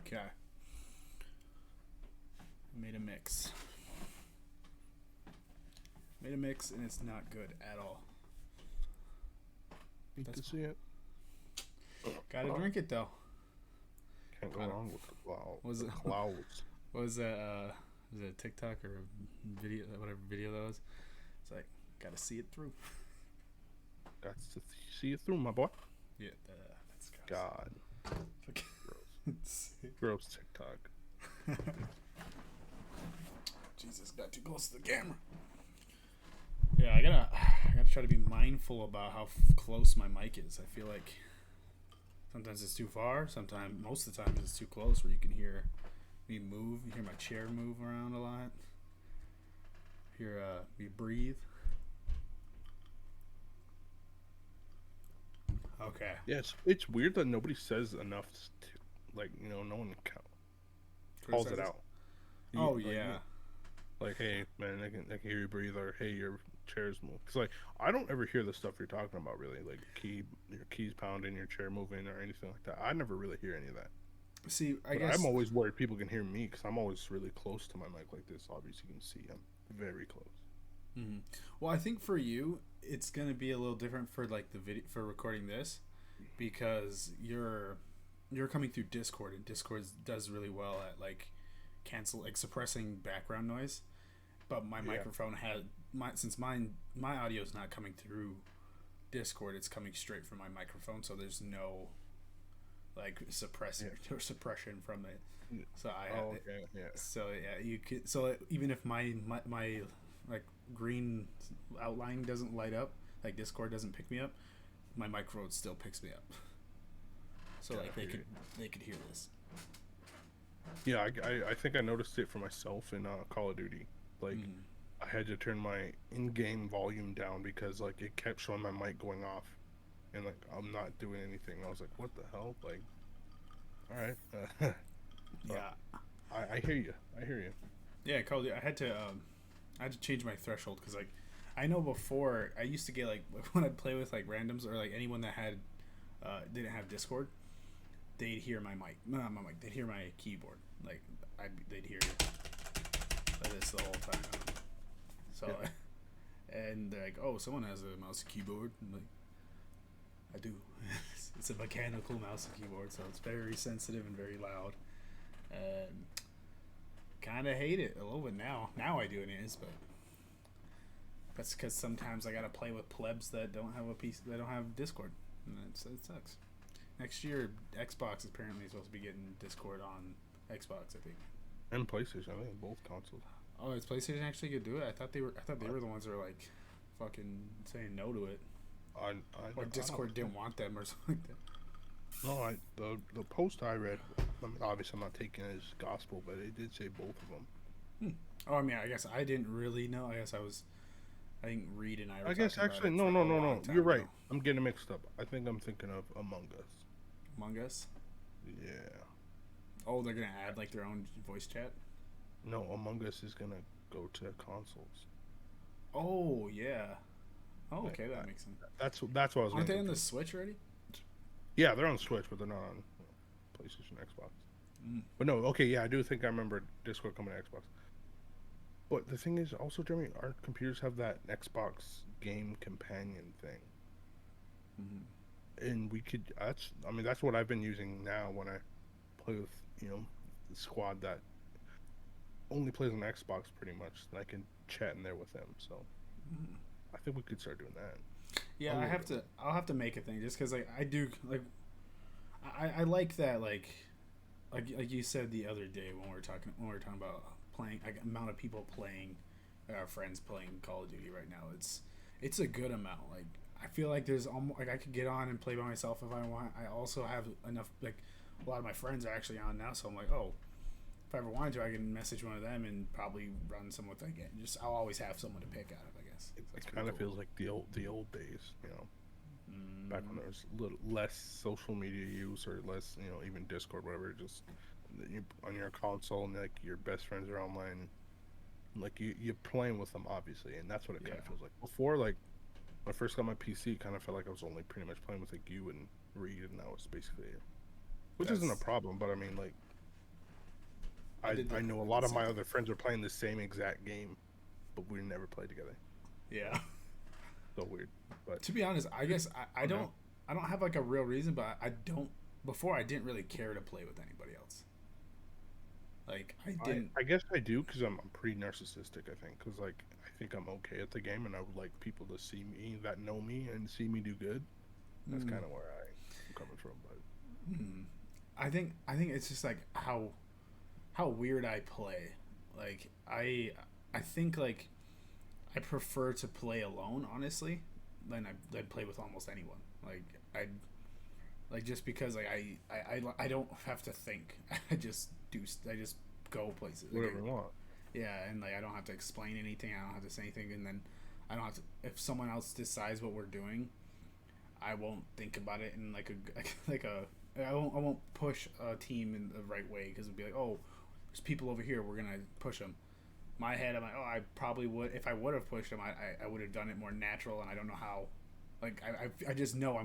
Okay. Made a mix. Made a mix, and it's not good at all. Need to see it. Gotta drink it though. Can't go wrong with the cloud. Was The it? clouds. What was that? Was it a TikTok or a video? Whatever video that was. It's like gotta see it through. Got to see it through, my boy. Yeah, that's God. gross. Gross TikTok. Jesus, got too close to the camera. Yeah, I gotta try to be mindful about how close my mic is. I feel like sometimes it's too far. Sometimes, most of the time, it's too close where you can hear me move. You hear my chair move around a lot. Hear me breathe. Okay. Yes, it's weird that nobody says enough. No one calls it out. Oh yeah. Like, hey man, I can hear you breathe, or hey, your chairs move. Cause like I don't ever hear the stuff you're talking about really, like your keys pounding, your chair moving, or anything like that. I never really hear any of that. See, I But guess I'm always worried people can hear me because I'm always really close to my mic like this. Obviously, you can see I'm very close. Mm-hmm. Well, I think for you, it's gonna be a little different for like the video for recording this, because you're coming through Discord, and Discord does really well at like suppressing background noise. But my microphone had since my audio is not coming through Discord, it's coming straight from my microphone, so there's no like suppression from it. So So yeah, you could. So even if my like green outline doesn't light up, like Discord doesn't pick me up, my microphone still picks me up. So like they could hear this. Yeah, I think I noticed it for myself in Call of Duty. Like, I had to turn my in-game volume down because like it kept showing my mic going off, and like I'm not doing anything. I was like, what the hell? Like, all right. Yeah. I hear you. I hear you. Yeah, Call of Duty, I had to change my threshold because like I know before I used to get like when I'd play with like randoms or like anyone that had didn't have Discord, they'd hear my mic. Not my mic. They'd hear my keyboard. Like they'd hear this the whole time. So, and they're like, "Oh, someone has a mouse and keyboard." I'm like, I do. It's a mechanical mouse and keyboard, so it's very sensitive and very loud. And kind of hate it a little bit now. Now I do it is, but that's because sometimes I gotta play with plebs that don't have that don't have Discord, and it sucks. Next year, Xbox is apparently supposed to be getting Discord on Xbox, I think. And PlayStation, I think both consoles. Oh, is PlayStation actually gonna do it? I thought they were the ones that were like fucking saying no to it. Or Discord didn't want them or something like that. No, the post I read, I mean, obviously I'm not taking it as gospel, but it did say both of them. Oh, I mean, I guess I didn't really know. I think Reed and I were I guess actually, no. You're right. I'm getting mixed up. I think I'm thinking of Among Us. Among Us? Yeah. Oh, they're gonna add like their own voice chat? No, Among Us is gonna go to consoles. Oh yeah. Oh, okay, that makes sense. That's what I was. Aren't they on the Switch already? Yeah, they're on Switch, but they're not on PlayStation, Xbox. But no, okay, yeah, I do think I remember Discord coming to Xbox. But the thing is, also, Jeremy, our computers have that Xbox game companion thing, and we could. That's what I've been using now when I play with the squad that only plays on Xbox pretty much. And I can chat in there with them, so I think we could start doing that. Yeah, I'll have to make a thing just because like I do like I like that like you said the other day when we were talking about playing like amount of people playing our friends playing Call of Duty right now. It's a good amount. Like I feel like there's almost like I could get on and play by myself if I want. I also have enough like a lot of my friends are actually on now, so I'm like, oh, if I ever wanted to, I can message one of them and probably run some with again. Just I'll always have someone to pick out of, I guess. It kind of feels like the old days, back when there was a little less social media use or less, even Discord, whatever. Just you on your console and like your best friends are online, like you're playing with them obviously, and that's what it kind of feels like. Before, like when I first got my PC, it kind of felt like I was only pretty much playing with like you and Reed, and that was basically it. Which isn't a problem, but I mean, like, I did I know a the lot of same my thing. other friends are playing the same exact game, but we never played together. Yeah. So weird. But To be honest, I guess okay. I don't have like a real reason, but I don't. Before I didn't really care to play with anybody else. Like I didn't. I guess I do because I'm pretty narcissistic. I think because like I think I'm okay at the game, and I would like people to see me that know me and see me do good. That's Mm, kind of where I'm coming from. But mm, I think it's just like how weird I play. Like I think like I prefer to play alone, honestly, than play with almost anyone. Like I like just because like I don't have to think. I just go places. Like whatever I want. yeah, and like I don't have to explain anything. I don't have to say anything, and then I don't have to. If someone else decides what we're doing, I won't think about it in like a like a. I won't push a team in the right way because it'd be like, oh, there's people over here. We're gonna push them. My head, I'm like, oh, I probably would. If I would have pushed them, I would have done it more natural, and I don't know how. Like I just know I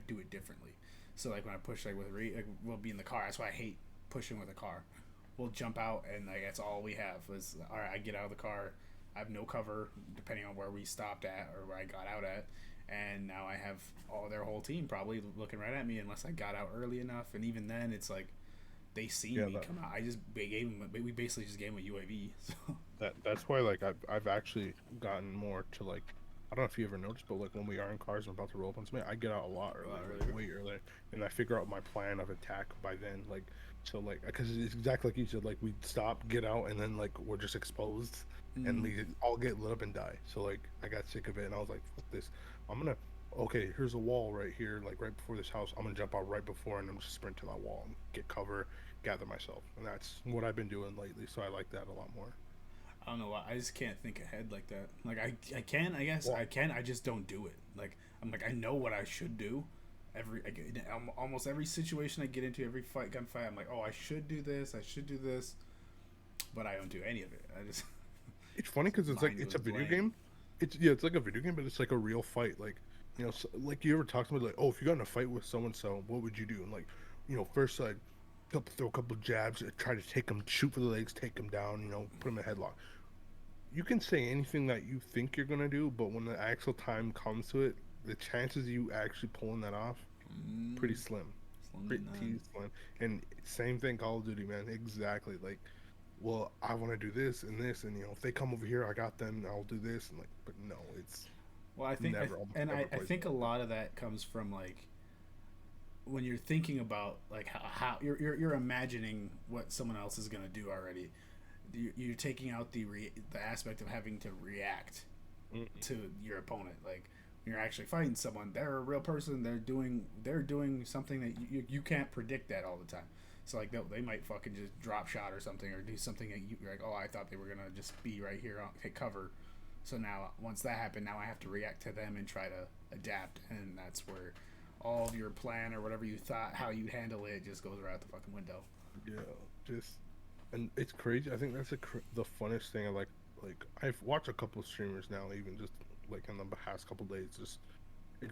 do it differently. So like when I push like like, we'll be in the car. That's why I hate pushing with a car. We'll jump out and like that's all we have is all right. I get out of the car. I have no cover depending on where we stopped at or where I got out at, and now I have all their whole team probably looking right at me unless I got out early enough. And even then, it's like they see Yeah, me come out. We basically just gave them a UAV. So that's why like I've actually gotten more to like I don't know if you ever noticed, but like when we are in cars and about to roll up on something, I get out a lot a lot earlier, like earlier. way earlier, and I figure out my plan of attack by then. Like so, like because it's exactly like you said, like we stop, get out, and then like we're just exposed, and Mm. we all get lit up and die. So like I got sick of it, and I was like, fuck this, I'm gonna. Okay, here's a wall right here, like right before this house. I'm gonna jump out right before, and I'm just sprint to that wall and get cover, gather myself, and that's what I've been doing lately. So I like that a lot more. I don't know why. I just can't think ahead like that. Like I can. I guess Well, I can. I just don't do it. Like I'm like I know what I should do. Almost every situation I get into, every gunfight, I'm like, oh, I should do this. I should do this, but I don't do any of it. I just it's funny because it's like mind it's goes a video blank. game. It's yeah, it's like a video game, but it's like a real fight. Like so, like you ever talk to me like, oh, if you got in a fight with so and so, what would you do? And like, first like, throw a couple jabs, try to take them, shoot for the legs, take them down. Put them in a headlock. You can say anything that you think you're gonna do, but when the actual time comes to it, the chances of you actually pulling that off pretty Mm, slim, slim to pretty none. slim. And same thing, Call of Duty, man. Exactly. Like, well, I want to do this and this, and if they come over here, I got them. I'll do this, and like, but no, it's Well, never, almost never I plays think a like that. lot of that comes from like when you're thinking about like how you're imagining what someone else is gonna do already. You're taking out the aspect of having to react Mm-mm. to your opponent. Like when you're actually fighting someone, they're a real person. They're doing something that you can't predict that all the time. So like they might fucking just drop shot or something or do something that you're like, oh, I thought they were gonna just be right here, take cover. So now once that happened, now I have to react to them and try to adapt, and that's where all of your plan or whatever you thought how you'd handle it just goes right out the fucking window. Yeah, just and it's crazy. I think that's the funnest thing. Like I've watched a couple of streamers now, even just like in the past couple of days. It's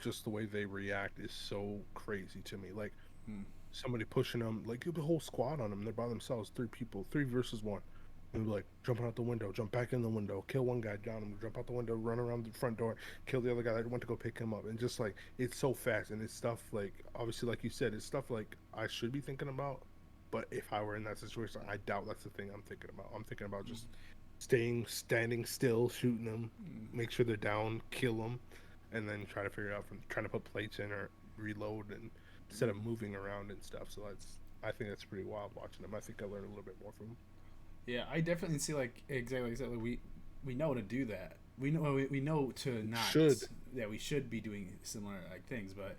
just the way they react is so crazy to me. Like Hmm. somebody pushing them, like the whole squad on them. They're by themselves, three people, three versus one. And they're like jumping out the window, jump back in the window, kill one guy, down him, jump out the window, run around the front door, kill the other guy that went to go pick him up, and just like it's so fast, and it's stuff like obviously, like you said, it's stuff like I should be thinking about, but if I were in that situation, I doubt that's the thing I'm thinking about. I'm thinking about just standing still, shooting them, make sure they're down, kill them, and then try to figure out from trying to put plates in or reload and instead of moving around and stuff. So I think that's pretty wild watching them. I think I learned a little bit more from them. Yeah, I definitely see like exactly we know to do that. We know to We not should. that we should be doing similar like things, but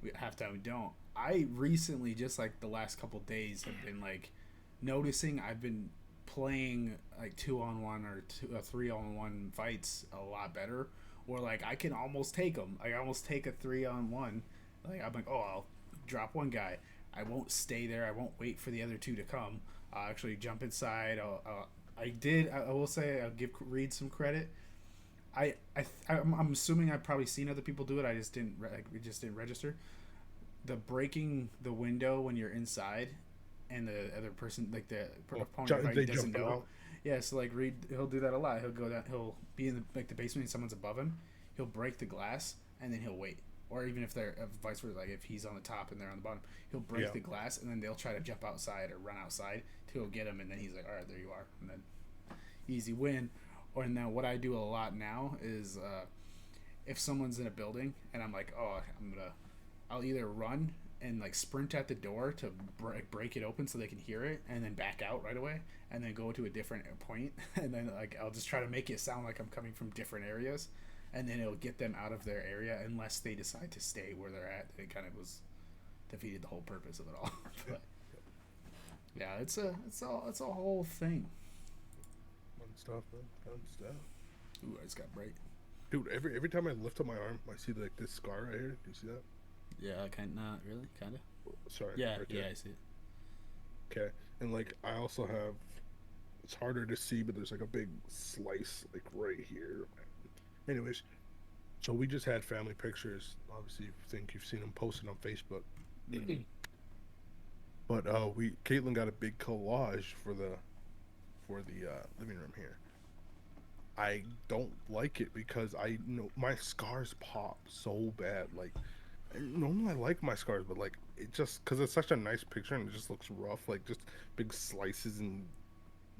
we half time we don't. I recently just like the last couple days have been like noticing I've been playing like 2-on-1 or 3-on-1 fights a lot better, or like I can almost take them. I almost take a 3-on-1. Like I'm like, oh, I'll drop one guy. I won't stay there. I won't wait for the other two to come. I'll actually jump inside. I did. I will say I'll give Reed some credit. I'm assuming I've probably seen other people do it. I just didn't. It just didn't register. The breaking the window when you're inside and the other person, like the opponent, They doesn't jump know. out. Yeah, so like Reed, he'll do that a lot. He'll go down. He'll be in the basement and someone's above him. He'll break the glass and then he'll wait. Or even if they're vice versa, like if he's on the top and they're on the bottom, he'll break the glass and then they'll try to jump outside or run outside to go get him, and then he's like, all right, there you are, and then easy win. Or now what I do a lot now is if someone's in a building and I'm like, oh, I'll either run and like sprint at the door to break it open so they can hear it, and then back out right away, and then go to a different point, and then like I'll just try to make it sound like I'm coming from different areas, and then it'll get them out of their area unless they decide to stay where they're at. It kind of was defeated the whole purpose of it all. But yeah, it's a whole thing. Fun stuff, man. Fun stuff. Ooh, I just got bright. Dude, every time I lift up my arm, I see like this scar right here. Do you see that? Yeah, not really, kind of. Sorry. Yeah, right yeah, I see it. Okay, and like I also have, it's harder to see, but there's like a big slice like right here. Anyways, so we just had family pictures. Obviously, you think you've seen them posted on Facebook. Mm-hmm. But Caitlin got a big collage for the living room here. I don't like it because I know my scars pop so bad. Like, normally I like my scars, but like it just because it's such a nice picture and it just looks rough, like just big slices and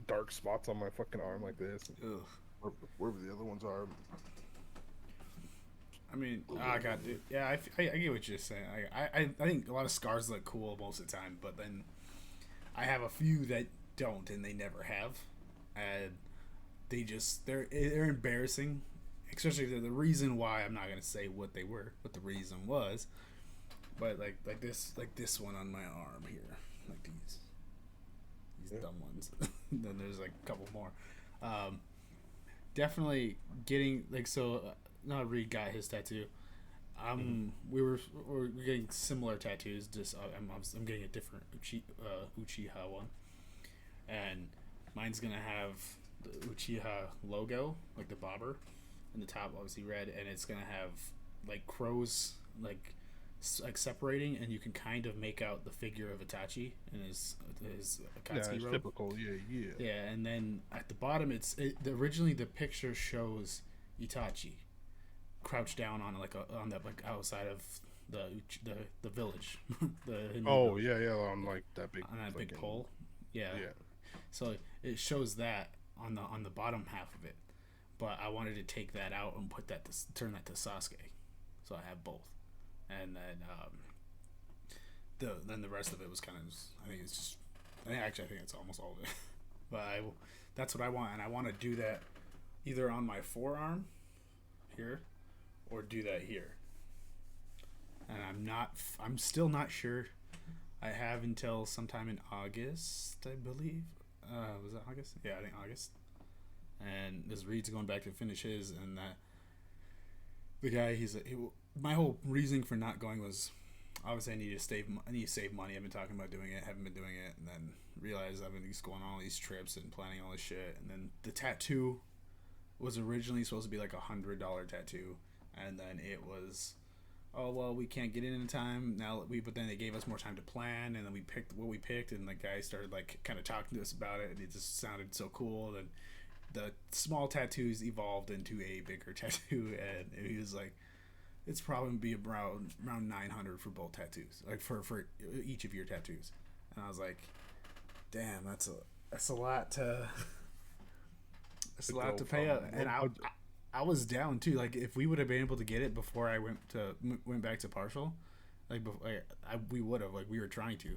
dark spots on my fucking arm like this. Ugh. Wherever the other ones are. I mean, I got it. Yeah, I get what you're saying. I think a lot of scars look cool most of the time, but then I have a few that don't, and they never have, and they're embarrassing. Especially the reason why, I'm not gonna say what they were, what the reason was, but like this one on my arm here, like these dumb ones. Then there's like a couple more. Definitely getting like so. Now Reed got his tattoo. We're getting similar tattoos. Just I'm getting a different Uchiha one, and mine's gonna have the Uchiha logo, like the bobber, in the top, obviously red, and it's gonna have like crows like separating, and you can kind of make out the figure of Itachi and his Akatsuki robe. Typical, yeah. Yeah, and then at the bottom, originally the picture shows Itachi crouched down on on the outside of the village. On like that big on that big pole. Yeah. So it shows that on the bottom half of it, but I wanted to take that out and turn that to Sasuke, so I have both, and then the rest of it was kind of I think it's almost all of it, but that's what I want, and I want to do that either on my forearm here or do that here, and I'm still not sure. I have until sometime in August, I believe. Was it August? Yeah, I think August. And this Reed's going back to finish his, and that the guy my whole reasoning for not going was obviously I need to save money. I've been talking about doing it, haven't been doing it, and then realized I've been just going on all these trips and planning all this shit, and then the tattoo was originally supposed to be like $100 tattoo, and then it was, oh well, we can't get in time now. But then they gave us more time to plan, and then we picked what we picked, and the guy started like kind of talking to us about it, and it just sounded so cool. And the small tattoos evolved into a bigger tattoo, and he was like, it's probably be around $900 for both tattoos, like for each of your tattoos. And I was like, damn, that's a lot to. It's a lot to pay up, and I was down too. Like if we would have been able to get it before I went back to partial, we would have. Like we were trying to,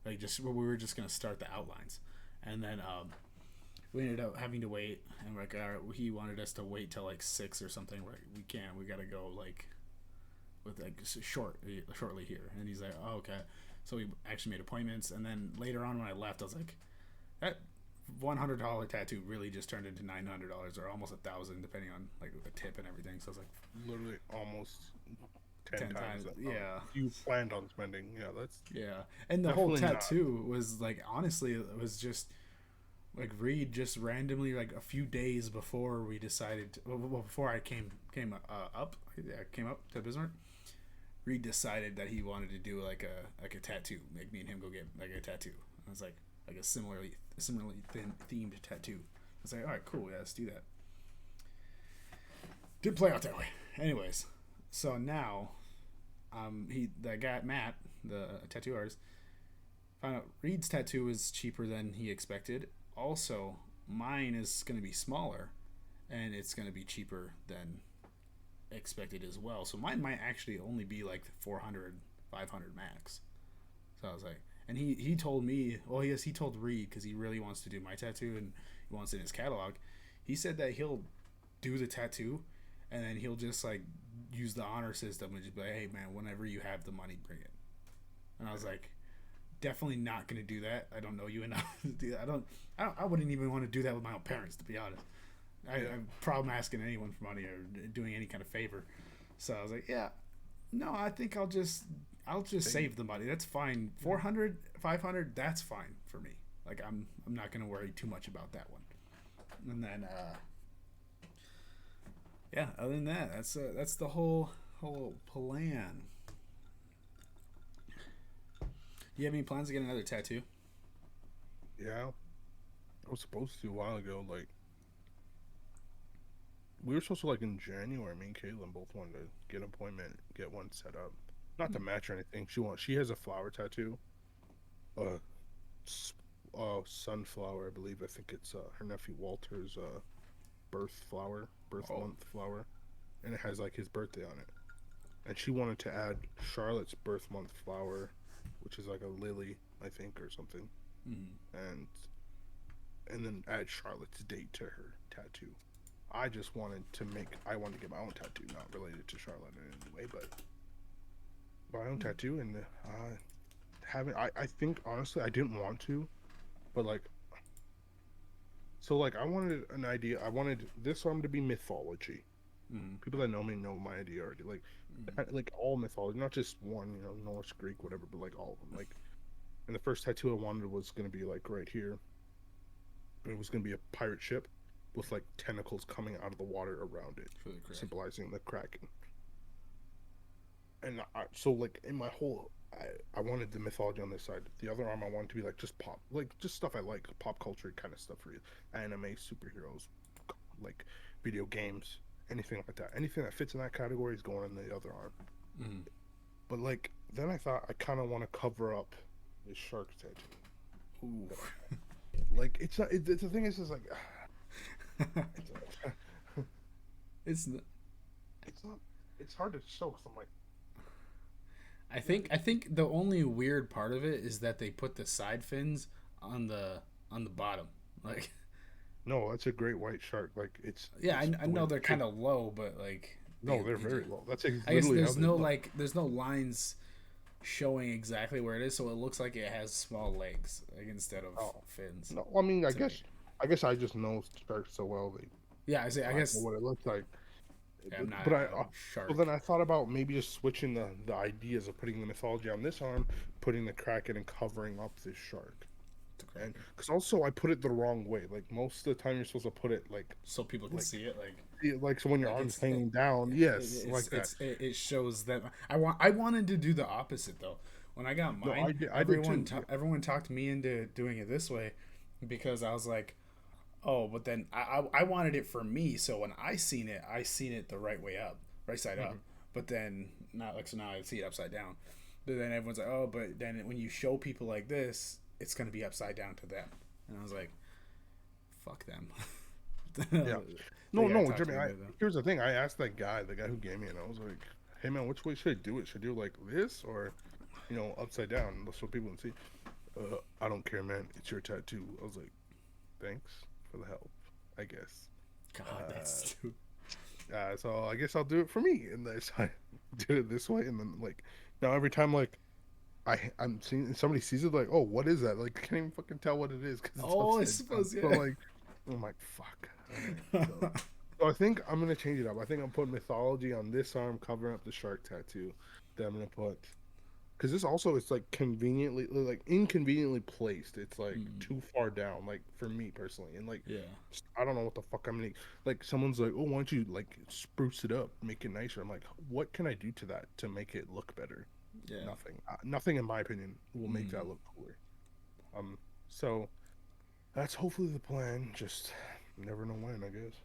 we were just gonna start the outlines, and then we ended up having to wait. And like he wanted us to wait till like 6 or something. We're like, we can't. We gotta go like with like shortly here. And he's like, oh, okay. So we actually made appointments, and then later on when I left, I was like, that $100 tattoo really just turned into $900 or almost $1,000 depending on like the tip and everything. So I was like, literally almost 10 times that. Yeah, you planned on spending. And the whole tattoo was like, honestly, it was just like Reed just randomly, like a few days before we decided before I came up to Bismarck, Reed decided that he wanted to do like a tattoo, like me and him go get like a tattoo. I was like a similarly themed tattoo. I was like, all right, cool, yeah, let's do that. Didn't play out that way. Anyways, so now, that guy Matt, the tattoo artist, found out Reed's tattoo was cheaper than he expected. Also, mine is going to be smaller, and it's going to be cheaper than expected as well. So mine might actually only be like 400, 500 max. So I was like, and he told me, well, yes, he told Reed because he really wants to do my tattoo and he wants it in his catalog. He said that he'll do the tattoo, and then he'll just like use the honor system and just be like, hey man, whenever you have the money, bring it. And I was like, definitely not going to do that. I don't know you enough to do that. I wouldn't even want to do that with my own parents, to be honest. I have a problem asking anyone for money or doing any kind of favor. So I was like, yeah, no, I think I'll just save the money. That's fine. 400, 500, that's fine for me. Like I'm not going to worry too much about that one. And then yeah, other than that, that's the whole plan. Do you have any plans to get another tattoo? Yeah, I was supposed to a while ago. Like, we were supposed to, like, in January. Me and Caitlin both wanted to get an appointment, get one set up. Not to match or anything. She has a flower tattoo. Uh, sunflower, I believe. I think it's her nephew Walter's birth Oh, month flower, and it has like his birthday on it. And she wanted to add Charlotte's birth month flower, which is like a lily, I think, or something, mm-hmm. and then add Charlotte's date to her tattoo. I wanted to get my own tattoo, not related to Charlotte in any way, but my own tattoo, and I think honestly I didn't want to, but like, so like I wanted an idea. I wanted this arm to be mythology. Mm-hmm. People that know me know my idea already. Like all mythology, not just one, Norse, Greek, whatever, but like all of them. Like, and the first tattoo I wanted was gonna be like right here. It was gonna be a pirate ship with like tentacles coming out of the water around it, symbolizing the Kraken. And so like in my whole, I wanted the mythology on this side. The other arm I wanted to be like just pop, like just stuff I like, pop culture kind of stuff for you, anime, superheroes, like video games, anything like that. Anything that fits in that category is going in the other arm. Mm-hmm. But like then I thought I kind of want to cover up this shark tattoo. Ooh. Like it's not. The thing is like. It's not. It's not. It's hard to show because I'm like. I think the only weird part of it is that they put the side fins on the bottom. Like. No, that's a great white shark. Like it's. Yeah, it's I know they're kind of low, but like. No, they're very low. That's I guess there's no like there's no lines showing exactly where it is, so it looks like it has small legs, like instead of fins. No, I mean I guess I just know sharks so well. Yeah, I guess know what it looks like. Yeah, I'm not but a shark. Well, then I thought about maybe just switching the ideas of putting the mythology on this arm, putting the Kraken, and covering up this shark. And because also I put it the wrong way. Like most of the time, you're supposed to put it like so people can see it, like so when your arm's hanging down. Yes, like that. It shows that I wanted to do the opposite though. When I got mine, everyone talked me into doing it this way because I was like, oh, but then I wanted it for me. So when I seen it the right way up, right side up. But then not like so now I see it upside down. But then everyone's like, oh, but then when you show people like this, it's gonna be upside down to them. And I was like, fuck them. Yeah. No, Jimmy. Here's the thing. I asked the guy who gave me it. I was like, hey man, which way should I do it? Should I do it like this or, upside down so people can see? I don't care, man. It's your tattoo. I was like, thanks for the help, I guess. God, that's stupid. So I guess I'll do it for me, and then I did it this way, and then like now every time like I'm seeing somebody sees it like, oh, what is that? Like I can't even fucking tell what it is because I suppose yeah. So like I'm like fuck. So I think I'm gonna change it up. I think I'm putting mythology on this arm, covering up the shark tattoo. Then I'm gonna put because this also is like inconveniently placed. It's like too far down, like for me personally, and like I don't know what the fuck I'm gonna like. Someone's like, oh, why don't you like spruce it up, make it nicer? I'm like, what can I do to that to make it look better? Yeah, nothing in my opinion will make that look cooler. So that's hopefully the plan. Just never know when, I guess.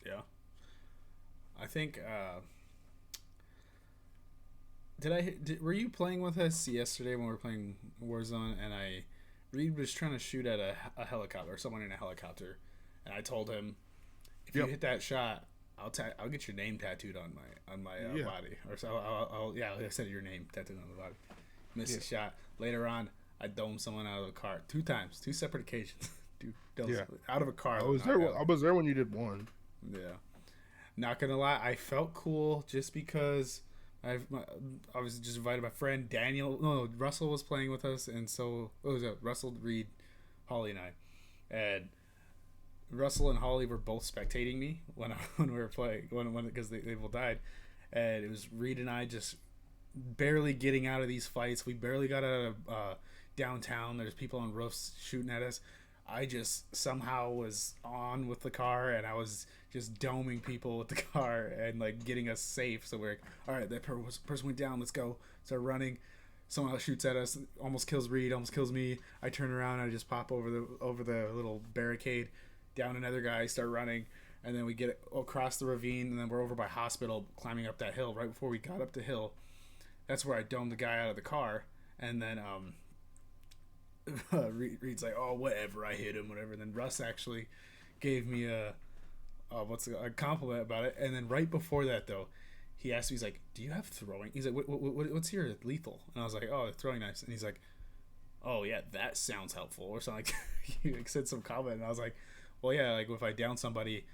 Yeah. I think. Were you playing with us yesterday when we were playing Warzone? And Reed was trying to shoot at a helicopter, or someone in a helicopter, and I told him, if you hit that shot, I'll get your name tattooed on my body, or so I said your name tattooed on the body. Missed the shot. Later on, I domed someone out of a car 2 times, 2 separate occasions. Dude, out of a car. I was there. I was there when you did one. Yeah. Not gonna lie, I felt cool just because I was just invited my friend Daniel. No, Russell was playing with us, and so it was Russell, Reed, Holly, and I. And Russell and Holly were both spectating me when we were playing because they both died, and it was Reed and I just barely getting out of these fights. We barely got out of downtown. There's people on roofs shooting at us. I just somehow was on with the car, and I was just doming people with the car and like getting us safe. So we're like, all right, that person went down. Let's go. Start running. Someone else shoots at us, almost kills Reed, almost kills me. I turn around, I just pop over the little barricade, down another guy, start running, and then we get across the ravine, and then we're over by hospital, climbing up that hill. Right before we got up the hill, that's where I domed the guy out of the car, and then Reed's like, oh, whatever, I hit him, whatever. And then Russ actually gave me a compliment about it. And then right before that, though, he asked me, he's like, do you have throwing? He's like, what's your lethal? And I was like, oh, throwing knives. And he's like, oh, yeah, that sounds helpful. Or something like he said some comment. And I was like, well, yeah, like if I down somebody,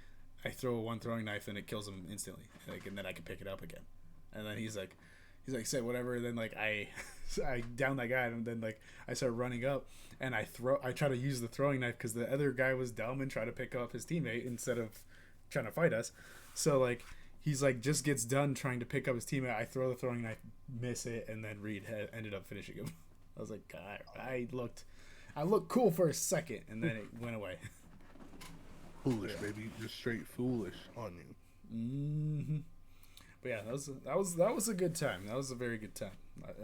I throw one throwing knife and it kills them instantly. And then I can pick it up again. And then he's like, said whatever. And then like I down that guy, and then like I start running up, and I try to use the throwing knife because the other guy was dumb and tried to pick up his teammate instead of trying to fight us. So like he's like just gets done trying to pick up his teammate. I throw the throwing knife, miss it, and then Reed ended up finishing him. I was like, God, I looked cool for a second, and then it went away. Foolish, baby, just straight foolish on you. Mm-hmm. But yeah, that was a good time. That was a very good time.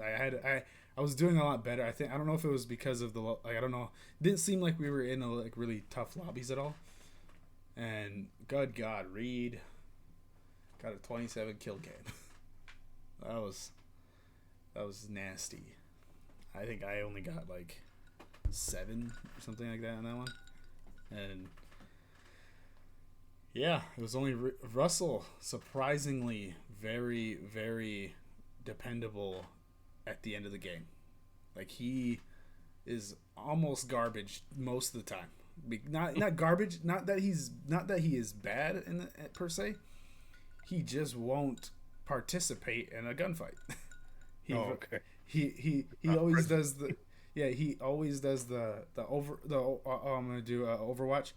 I was doing a lot better. I don't know if it was because of the I don't know. It didn't seem like we were in like really tough lobbies at all. And good God, Reed got a 27 kill game. that was nasty. I think I only got like 7 or something like that on that one. And yeah, it was only Russell, surprisingly very, very dependable at the end of the game. Like he is almost garbage most of the time. Not garbage. Not that he is bad per se. He just won't participate in a gunfight. Okay. He always does the he always does the I'm gonna do Overwatch.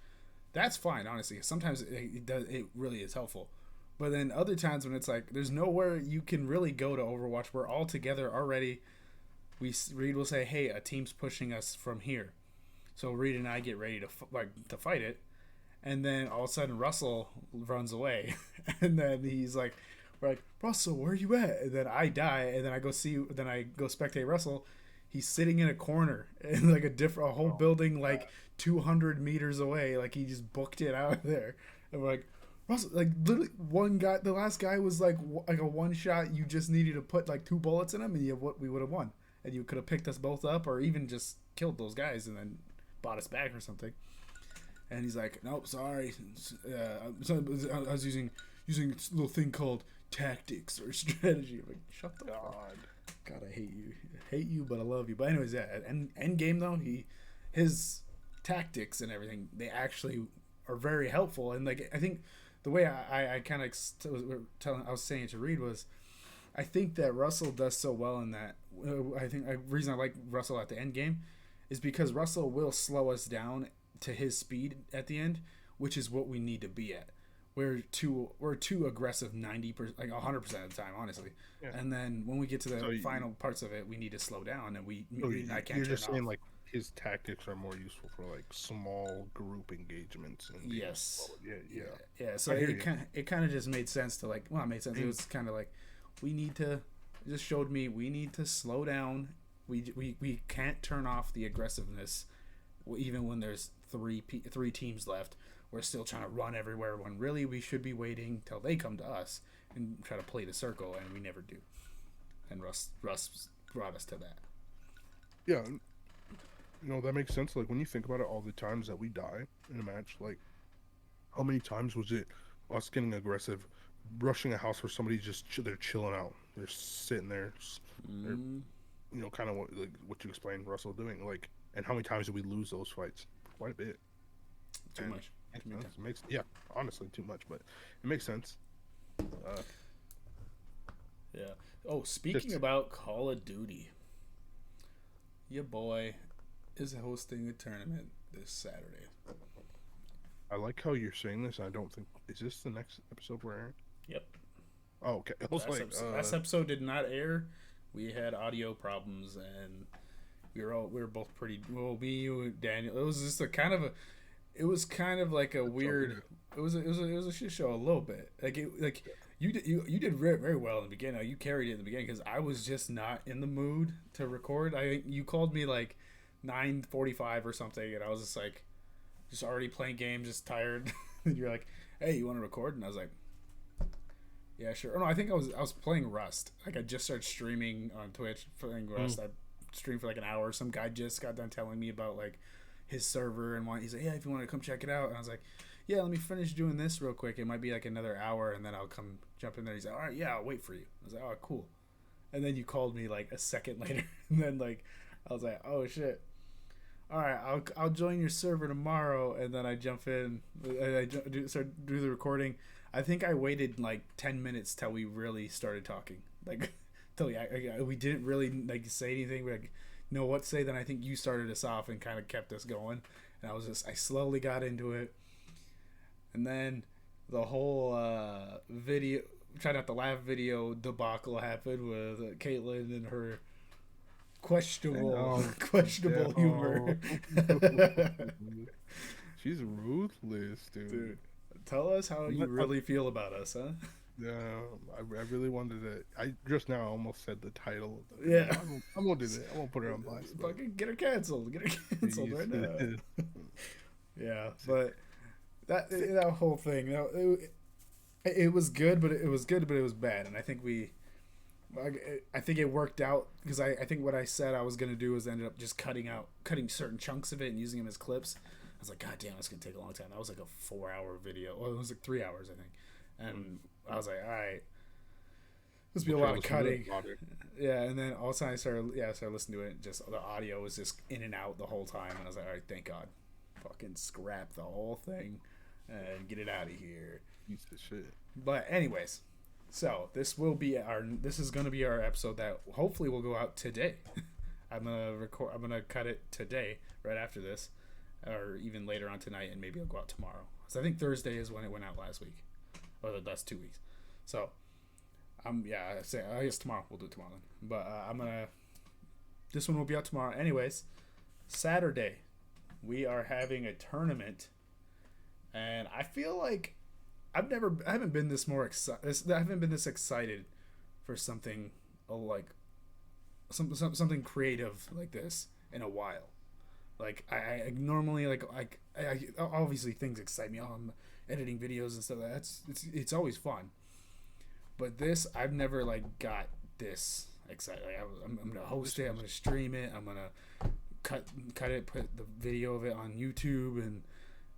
That's fine, honestly. Sometimes it really is helpful. But then other times when it's like there's nowhere you can really go to Overwatch, we're all together already. Reed will say, "Hey, a team's pushing us from here," so Reed and I get ready to fight it, and then all of a sudden Russell runs away, and then we're like, "Russell, where are you at?" And then I die, and then I go spectate Russell. He's sitting in a corner in like a whole building like 200 meters away. Like he just booked it out of there. And we're like, Russell, like literally one guy, the last guy was like a one shot. You just needed to put like 2 bullets in him, and we would have won. And you could have picked us both up, or even just killed those guys and then bought us back or something. And he's like, nope, sorry. I was using a little thing called tactics or strategy. I'm like, shut the fuck. God, I hate you, but I love you. But anyways, yeah, end game though, his tactics and everything, they actually are very helpful. And like I think the way I kind of I was saying it to Reed was, I think that Russell does so well in that. I think the reason I like Russell at the end game is because Russell will slow us down to his speed at the end, which is what we need to be at. We're too aggressive 90%, like 100% of the time, honestly. Yeah. And then when we get to the final parts of it, we need to slow down, and I can't. You're just saying like his tactics are more useful for like small group engagements. Yes. Yeah. So it kind of just made sense to like. Well, it made sense. It was kind of like we need to slow down. We can't turn off the aggressiveness even when there's three teams left, we're still trying to run everywhere when really we should be waiting till they come to us and try to play the circle, and we never do. And Russ brought us to that. Yeah, that makes sense. Like when you think about it, all the times that we die in a match, like how many times was it us getting aggressive, rushing a house where somebody's just they're chilling out, they're sitting there, they're kind of like what you explained, Russell doing, like, and how many times did we lose those fights? Quite a bit. Too much. Honestly too much, but it makes sense. Yeah. Oh, speaking about Call of Duty, your boy is hosting a tournament this Saturday. I like how you're saying this. I don't think is this the next episode we're airing? Yep. Oh, okay. Last episode did not air. We had audio problems, and we were both pretty. Well, me, you, Daniel. It was just a kind of like a weird. It was a shit show a little bit. You did very well in the beginning. You carried it in the beginning because I was just not in the mood to record. You called me like 9:45 or something, and I was just like, just already playing games, just tired. And you're like, "Hey, you want to record?" And I was like, "Yeah, sure." Oh no, I think I was playing Rust. Like I just started streaming on Twitch playing Rust. I streamed for like an hour. Some guy just got done telling me about like his server and he's like, "Yeah, if you want to come check it out." And I was like, "Yeah, let me finish doing this real quick. It might be like another hour, and then I'll come jump in there." He's like, "All right, yeah, I'll wait for you." I was like, "Oh, cool." And then you called me like a second later, and then like I was like, "Oh shit." All right, I'll join your server tomorrow, and then I jump in and I start do the recording. I think I waited like 10 minutes till we really started talking, like till we didn't really like say anything. We like know what to say. Then I think you started us off and kind of kept us going, and I slowly got into it, and then the whole video try not to laugh video debacle happened with Caitlin and her questionable humor. She's ruthless, dude. Tell us how you really feel about us, huh? Yeah, I really wanted to. I just now almost said the title. Yeah, I'm gonna do that. I'm gonna put her on blast. Fucking get her canceled. Get her canceled right now. Yeah, but that whole thing, it was good, but it was bad, and I think it worked out because I think what I said I was gonna do was ended up just cutting certain chunks of it and using them as clips. I was like, God damn, it's gonna take a long time. That was like a 4-hour video. Well, it was like 3 hours, I think. And I was like, all right, this will be a lot of cutting. Yeah, and then all of a sudden I started listening to it. Just the audio was just in and out the whole time, and I was like, all right, thank God, fucking scrap the whole thing and get it out of here. Piece of shit. But anyways. So this is gonna be our episode that hopefully will go out today. I'm gonna cut it today, right after this, or even later on tonight, and maybe it'll go out tomorrow. So I think Thursday is when it went out last week, or the last 2 weeks. So I guess tomorrow we'll do it tomorrow then. But this one will be out tomorrow. Anyways, Saturday we are having a tournament, and I feel like I haven't been this excited for something like something creative like this in a while. Like I normally I obviously things excite me. I'm editing videos and stuff. It's always fun. But this I've never like got this excited. Like, I'm gonna host it. I'm gonna stream it. I'm gonna cut it, put the video of it on YouTube, and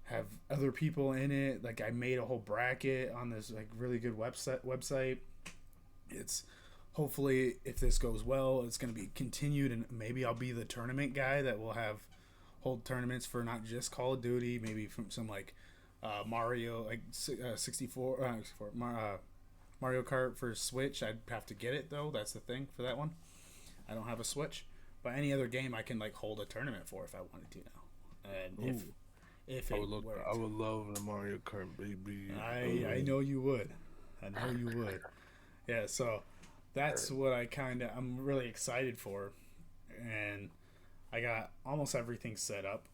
have other people in it. Like I made a whole bracket on this like really good website. It's hopefully, if this goes well, it's going to be continued, and maybe I'll be the tournament guy that will hold tournaments for not just Call of Duty, maybe from some like Mario, like 64 Mario Kart for Switch. I'd have to get it though. That's the thing for that one. I don't have a Switch, but any other game I can like hold a tournament for if I wanted to now. And if I would love the Mario Kart, baby. I know you would. Yeah, so that's what I'm really excited for, and I got almost everything set up.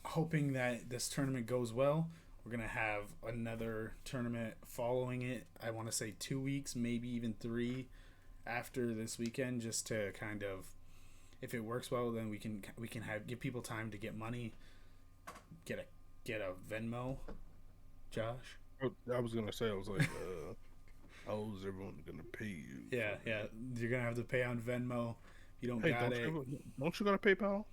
Hoping that this tournament goes well. We're gonna have another tournament following it. I want to say 2 weeks, maybe even 3 after this weekend, just to kind of if it works well, then we can give people time to get money, get a Venmo, Josh. I was gonna say, I was like, how is everyone gonna pay you? Yeah, yeah. You're gonna have to pay on Venmo. You don't Hey, got it. don't you got a PayPal?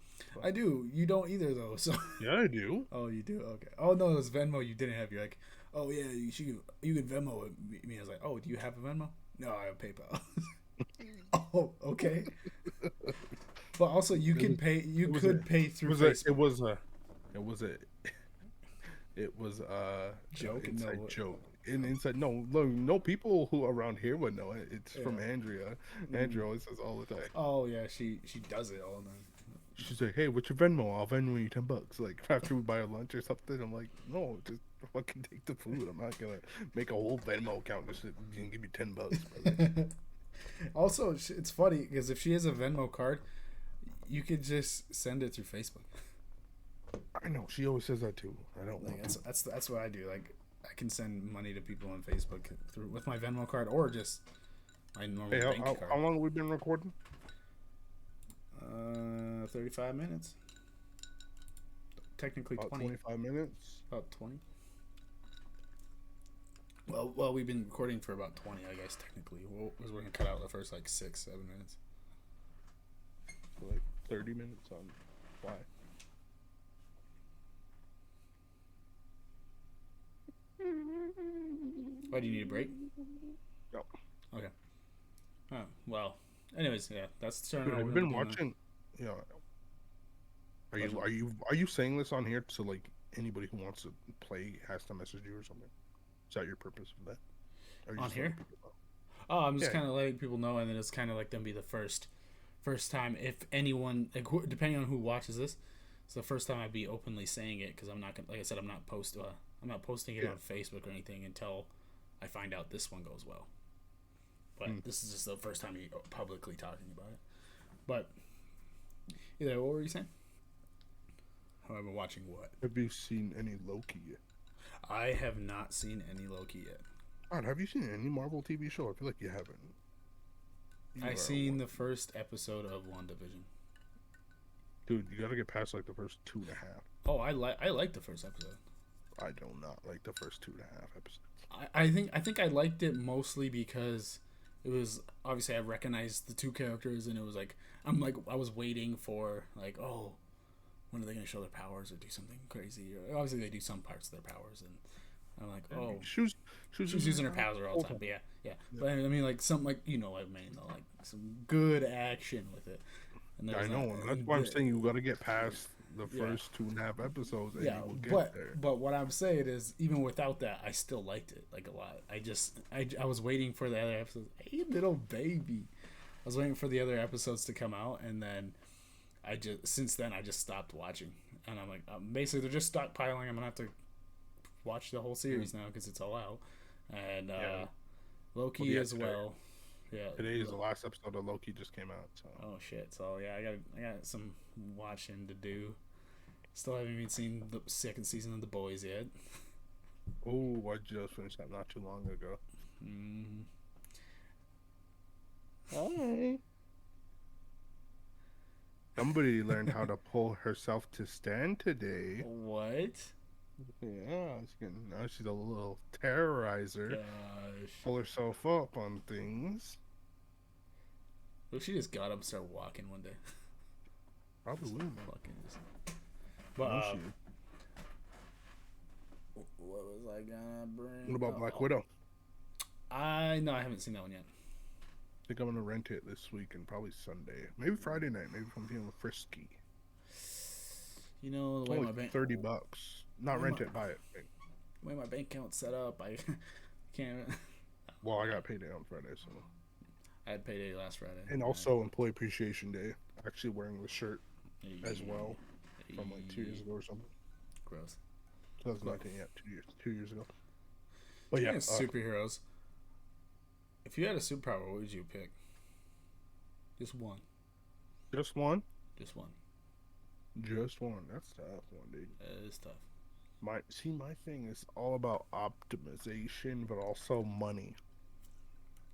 I do. You don't either though. So. Yeah, I do. Oh, you do. Okay. Oh no, it was Venmo. You didn't have. You're like, oh yeah, you can Venmo me. I was like, oh, do you have a Venmo? No, I have PayPal. Oh, okay. But also, you can pay. You could pay through Facebook. It was Joke. inside No. joke. Inside, no people who around here would know it. It's from Andrea. Andrea always says all the time. Oh yeah, she does it all the time. She's like, hey, what's your Venmo? I'll Venmo you $10. Like after we buy a lunch or something. I'm like, no, just fucking take the food. I'm not gonna make a whole Venmo account just to give you $10. Brother. Also, it's funny because if she has a Venmo card, you could just send it through Facebook. I know she always says that too. I don't like that's what I do. Like I can send money to people on Facebook through with my Venmo card or just my normal bank card. How long have we been recording? 35 minutes. Technically about 20. 25 minutes. About 20. Well, we've been recording for about 20, I guess technically. We're gonna cut out the first like 6-7 minutes. So like 30 minutes on why? Why do you need a break? No. Okay. Oh well. Anyways, yeah, that's We've been watching. Yeah. Are you saying this on here so like anybody who wants to play has to message you or something? Is that your purpose of that? On here? Oh, I'm just kind of letting people know, and then it's kind of like gonna be the first time if anyone, like, depending on who watches this, it's the first time I'd be openly saying it because I'm not gonna, like I said, I'm not posting it on Facebook or anything until I find out this one goes well. But this is just the first time you're publicly talking about it. But either, what were you saying? Have I been watching what? Have you seen any Loki yet? I have not seen any Loki yet. God, have you seen any Marvel TV show? I feel like you haven't. I've seen the first episode of WandaVision. Dude, you gotta get past like the first 2.5. Oh, I like the first episode. I do not like the first 2.5 episodes. I think I liked it mostly because it was obviously I recognized the two characters and it was like I was waiting for like, oh, when are they gonna show their powers or do something crazy? Or, obviously they do some parts of their powers and I'm like, oh, she was using her powers all the time. But yeah. But I mean, like some like what I mean though, like some good action with it. And I know, and that's why I'm saying you got to get past the first 2.5 episodes, and you will get there. But what I'm saying is, even without that, I still liked it like a lot. I was waiting for the other episodes. Hey, little baby, I was waiting for the other episodes to come out, and then since then I just stopped watching, and I'm like, basically they're just stockpiling. I'm gonna have to watch the whole series now because it's all out, and Loki as well. Yeah, today is the last episode of Loki just came out. So. Oh shit! So yeah, I got some watching to do. Still haven't even seen the second season of The Boys yet. Oh, I just finished that not too long ago. Hi. Somebody learned how to pull herself to stand today. What? Yeah, now she's a little terrorizer. Gosh. Pull herself up on things. Well, she just got up and started walking one day. Probably will, man. But what was I gonna bring? What about Black Widow? I haven't seen that one yet. I think I'm gonna rent it this week and probably Sunday, maybe Friday night, maybe if I'm feeling frisky. You know the way only my bank $30. Not rent it, buy it. The way my bank account's set up, I can't. Well, I got payday on Friday, so. I had payday last Friday. And also Employee Appreciation Day. Actually wearing the shirt as well from like 2 years ago or something. Gross. 2019, yeah, 2 years ago. But yeah, superheroes. If you had a superpower, what would you pick? Just one. Just one? Just one. Just one. That's tough, one, dude. It is tough. My thing is all about optimization, but also money.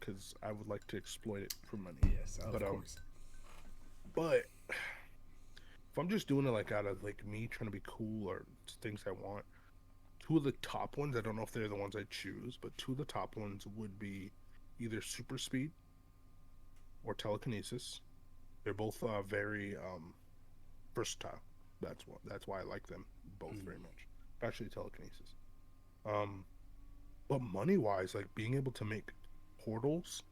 Because I would like to exploit it for money. Yes, of course. But if I'm just doing it like out of like me trying to be cool or things I want, two of the top ones, I don't know if they're the ones I choose, but two of the top ones would be either super speed or telekinesis. They're both very versatile. That's why I like them both Mm. very much. Especially telekinesis. Um, but money wise, like being able to make portals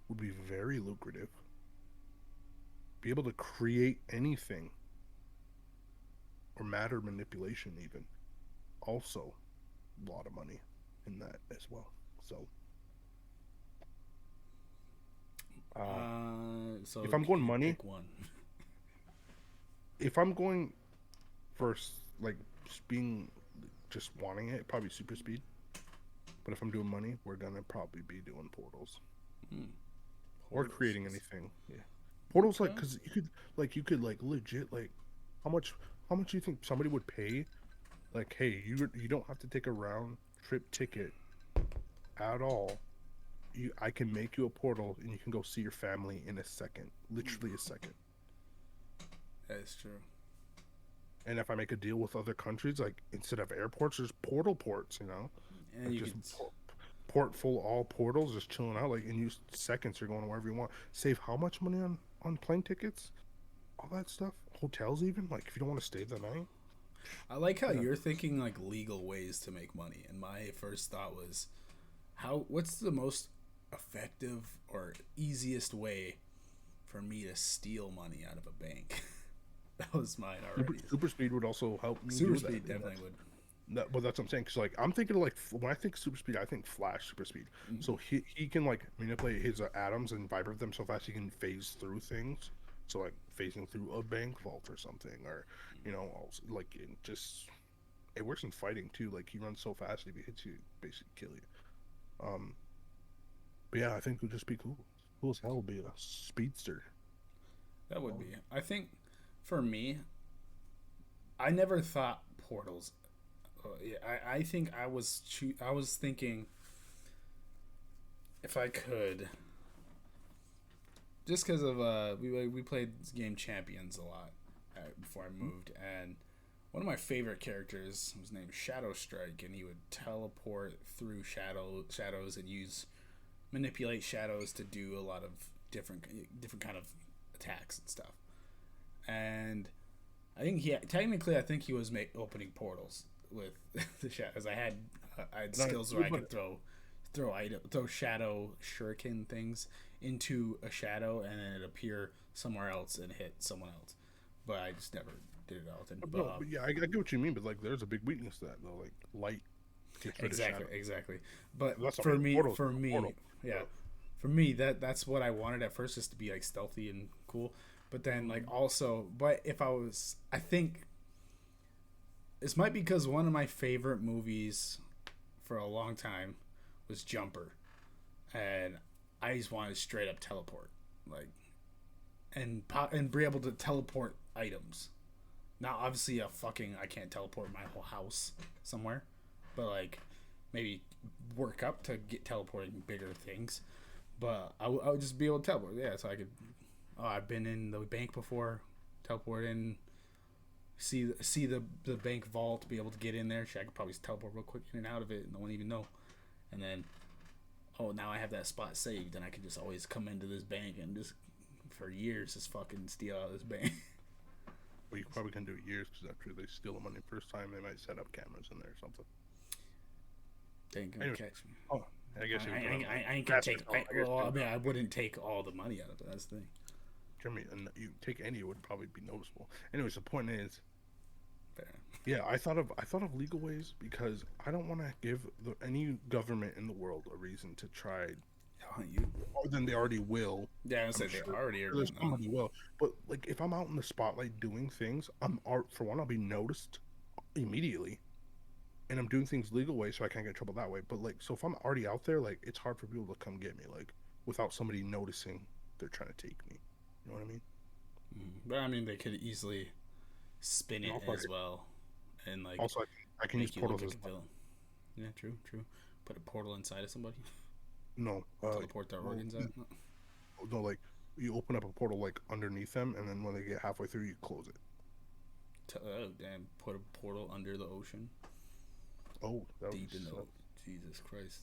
would be very lucrative. Be able to create anything or matter manipulation even also a lot of money in that as well. So So if I'm going you money, pick one. if I'm going first, like being just wanting it, probably super speed. But if I'm doing money, we're gonna probably be doing portals Mm. or Portals. creating anything. Yeah, portals like Okay. because you could like legit like how much do you think somebody would pay? Like, hey, you don't have to take a round trip ticket at all. I can make you a portal and you can go see your family in a second, literally a second. That is true. And if I make a deal with other countries, like instead of airports, there's portal ports, And like you just could. port full all portals, just chilling out, like in use seconds, you're going wherever you want. Save how much money on plane tickets, all that stuff, hotels even. Like if you don't want to stay the night, I like how yeah, you're thinking like legal ways to make money, and my first thought was, how? What's the most effective or easiest way for me to steal money out of a bank? That was mine already. super speed would also help me Super do that. speed definitely would. Well, that's what I'm saying. Cause like I'm thinking of, like when I think super speed, I think Flash super speed. So he can like manipulate his atoms and vibrate them so fast he can phase through things. So like phasing through a bank vault or something, or also, like it works in fighting too. Like he runs so fast, if he hits you, basically kill you. Um, but yeah, I think it would just be cool. Cool as hell, be a speedster. That would Um, be. I think for me, I never thought portals. Yeah, I think I was thinking if I could, just because of we played this game Champions a lot before I moved, and one of my favorite characters was named Shadow Strike, and he would teleport through shadows and use manipulate shadows to do a lot of different kind of attacks and stuff. And I think he was opening portals with the shadows. I had skills where I could throw shadow shuriken things into a shadow and then it appear somewhere else and hit someone else. But I just never did it often. no, but yeah, I get what you mean. But like, there's a big weakness to that though. Like light gets rid of shadow. Exactly. But That's what I mean. Portals, portal. yeah, Yeah. for me that's what I wanted at first, just to be like stealthy and cool. But then like also, but if I think this might be because one of my favorite movies for a long time was Jumper, and I just wanted to straight up teleport, like and be able to teleport items. Now, obviously, I can't teleport my whole house somewhere, but like maybe work up to get teleporting bigger things. But I would just be able to teleport. Yeah, so I could. Oh, I've been in the bank before. Teleport in, see the bank vault, be able to get in there. Shit, I could probably teleport real quick in and out of it, and no one even know. And then, oh, now I have that spot saved, and I can just always come into this bank and just for years just fucking steal out of this bank. Well, you probably can do it years because after they steal the money first time, they might set up cameras in there or something. They ain't gonna Anyway, catch me. oh, I guess you would I ain't gonna take. I mean, I wouldn't take all the money out of it. That's the thing. Jeremy, and you take any, it would probably be noticeable. Anyways, the point is, Fair. yeah, I thought of legal ways because I don't want to give any government in the world a reason to try You? more than they already will. Yeah, I I'm say they sure already are there's doing that. somebody will, but like if I'm out in the spotlight doing things, for one, I'll be noticed immediately, and I'm doing things legal way, so I can't get in trouble that way. But like, so if I'm already out there, like it's hard for people to come get me, like without somebody noticing they're trying to take me. You know what I mean? But I mean, they could easily spin And it also, as well, and like also I can use make you look portals like as a villain. Yeah, true. Put a portal inside of somebody, no, teleport their organs out. no, like you open up a portal like underneath them, and then when they get halfway through, you close it. Oh damn! Put a portal under the ocean, Oh, that deep was in the nuts. Jesus Christ!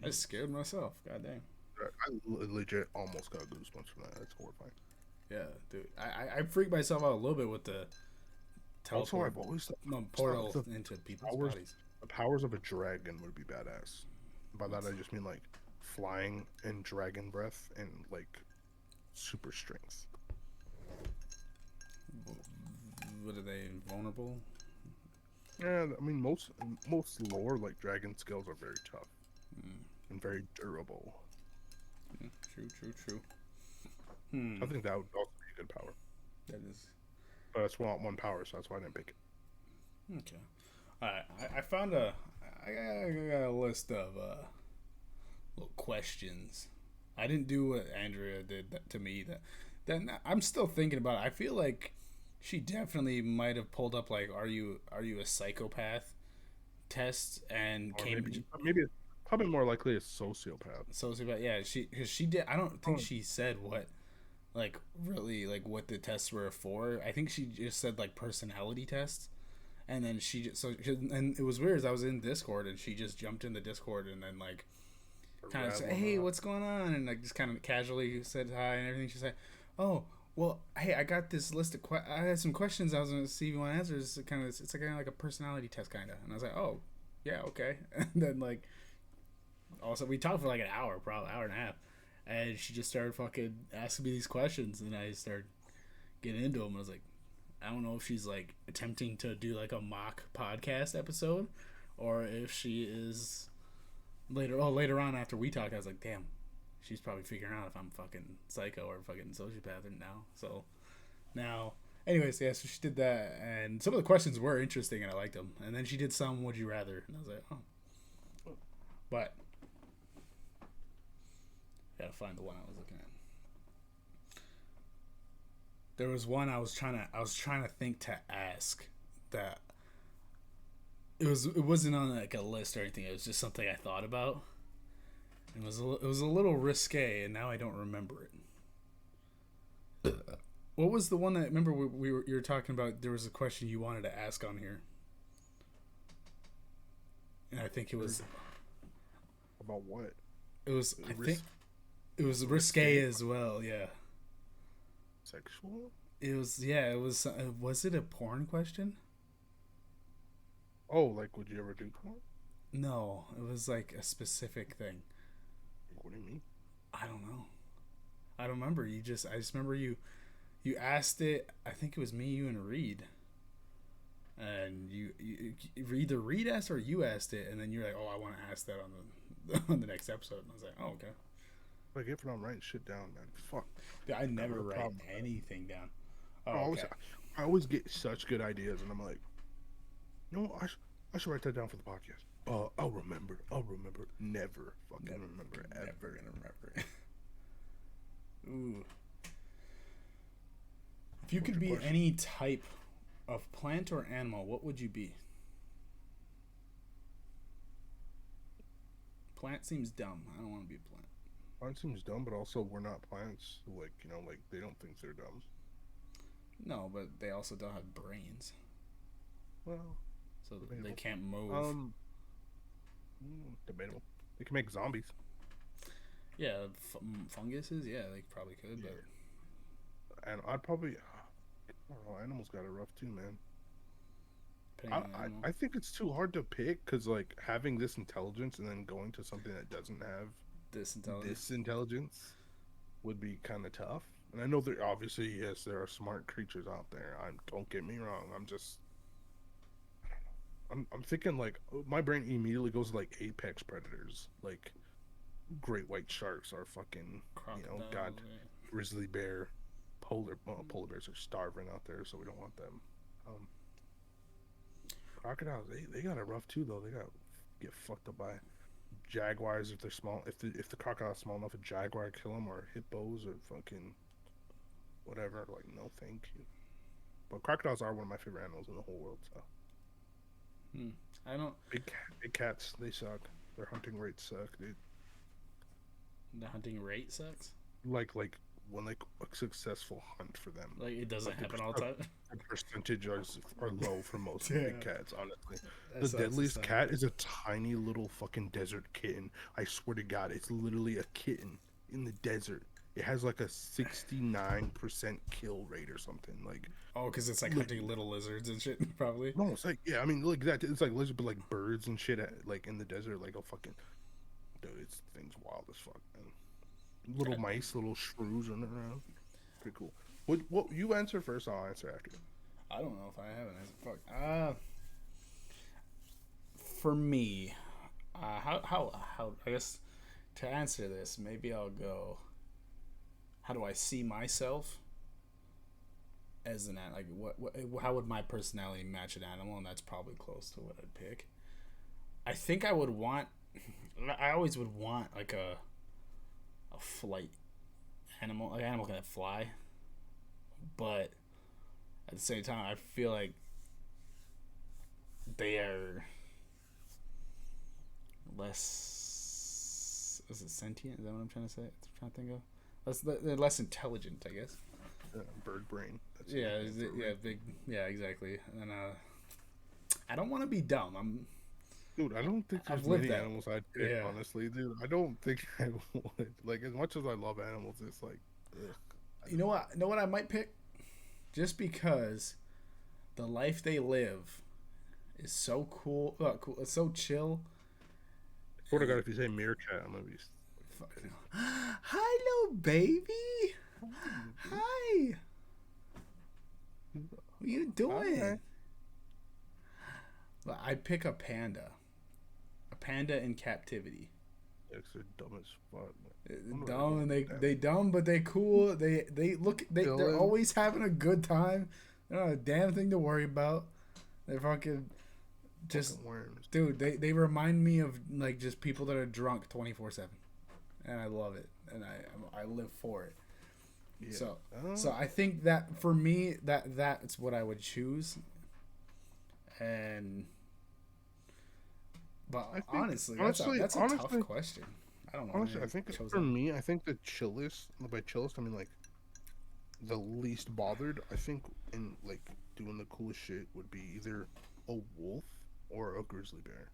I Jesus. scared myself. God damn. Legit almost got goosebumps from that. That's horrifying. Yeah, dude. I freaked myself out a little bit with the Also, teleport I've always no, thought portal into people's powers, bodies. the powers of a dragon would be badass. By that, I just mean like flying and dragon breath and like super strength. What are they invulnerable? Yeah, I mean most lore like dragon skills are very tough Mm, and very durable. true. I think that would also be a good power. That is But that's one power, so that's why I didn't pick it. okay. Alright, I found I got a list of little questions. I didn't do what Andrea did to me. That I'm still thinking about it. I feel like she definitely might have pulled up like, are you a psychopath test and Or came maybe it's probably more likely a sociopath. sociopath. Yeah, because she did. I don't think Oh, she said what like really like what the tests were for. I think she just said like personality tests. And then she just and it was weird. As I was in Discord and she just jumped in the Discord and then like kind of said, "Hey, what's going on?" And like just kind of casually said hi and everything. She said, "Oh, well, hey, I got this list of I had some questions I was going to see if you want to answer. It's kind of like a personality test kind of." And I was like, "Oh, yeah, okay." And then like also we talked for like an hour, probably hour and a half, and she just started fucking asking me these questions, and I started getting into them. I was like, I don't know if she's like attempting to do like a mock podcast episode, or if she is later on after we talked. I was like, damn, she's probably figuring out if I'm fucking psycho or fucking sociopath now. So now, anyways, yeah, so she did that, and some of the questions were interesting, and I liked them. And then she did some Would You Rather, and I was like, oh, but gotta find the one I was looking at. There was one I was trying to think to ask that it wasn't on like a list or anything. It was just something I thought about. It was a little risque, and now I don't remember it. What was the one that remember you were talking about? There was a question you wanted to ask on here, and I think it was about what? it was I think it was risque as well. Yeah, Sexual? it was. Yeah, it was. Was it a porn question? Oh, like would you ever do porn? No, it was like a specific thing. What do you mean? I don't know. I don't remember. I just remember you asked it. I think it was me, you, and Reed. And you either Reed asked or you asked it, and then you're like, "Oh, I want to ask that on the on the next episode." And I was like, "Oh, okay." Like if I'm writing shit down, man. Fuck. Yeah, I never write anything down. Oh, okay. I always get such good ideas, and I'm like, you know, I should write that down for the podcast. I'll remember. Never fucking remember. Ever. Never gonna remember. Ooh. If you could be question? any type of plant or animal, what would you be? Plant seems dumb. I don't want to be a plant. Plant seems dumb, but also we're not plants. Like like they don't think they're dumb. No, but they also don't have brains, Well, so debatable. they can't move. Debatable. They can make zombies. Yeah, funguses. Yeah, they probably could, but And I'd probably. I don't know. Animals got it rough too, man. I think it's too hard to pick because like having this intelligence and then going to something that doesn't have this intelligence would be kind of tough. And I know that obviously yes, there are smart creatures out there. Don't get me wrong. I'm just I'm thinking like my brain immediately goes to like apex predators, like great white sharks are fucking god grizzly bear, polar bears are starving out there, so we don't want them. Crocodiles they got it rough too though. They got get fucked up by jaguars if they're small. If the crocodile's small enough, a jaguar kill them or hippos or fucking whatever. Like no thank you. But crocodiles are one of my favorite animals in the whole world. So. I don't. Big cats, they suck. Their hunting rates suck, dude. The hunting rate sucks. like when like a successful hunt for them. Like it doesn't Like happen all the time. the percentages are low for most big Yeah, cats. Honestly, that the sucks. To deadliest suck. cat is a tiny little fucking desert kitten. I swear to God, it's literally a kitten in the desert. It has like a 69% kill rate or something. Like, Oh, because it's like like hunting little lizards and shit, probably. no, it's like yeah. I mean, like that. It's like lizard, but like birds and shit. Like in the desert, like a fucking dude. It's things wild as fuck. Man. Little mice, little shrews running around. Pretty cool. What you answer first? I'll answer after. I don't know if I have an answer. Fuck. For me, how? I guess to answer this, maybe I'll go. How do I see myself as an animal? Like what? How would my personality match an animal? And that's probably close to what I'd pick. I think I would want. I always would want like a flight animal, like an animal can fly, but at the same time, I feel like they are less. Is it sentient? Is that what I'm trying to say? I'm trying to think of. They're less intelligent, I guess. Bird brain. That's Yeah, yeah, big. Yeah, exactly. And I don't want to be dumb. dude, I don't think there's I've lived many that. animals I'd pick, Yeah. honestly, dude. I don't think I would. Like, as much as I love animals, it's like, ugh. You know what? Know what I might pick? Just because the life they live is so cool. Cool. It's so chill. Swear to God, if you say meerkat, I'm gonna be. Fucking. Hi, little baby. Hi. What you doing? Hi. Well, I'd pick a panda. A panda in captivity. Yeah, 'cause they're dumb as fuck. Dumb and they dumb, but they cool. They're always having a good time. They're not a damn thing to worry about. They're fucking just worms. dude. They remind me of like just people that are drunk 24/7, and I love it, and I live for it. Yeah. So I think that for me that's what I would choose. And but honestly, that's a tough question. I don't know. Honestly, I think for me, I think the chillest, by chillest, I mean like the least bothered. I think in like doing the coolest shit would be either a wolf or a grizzly bear.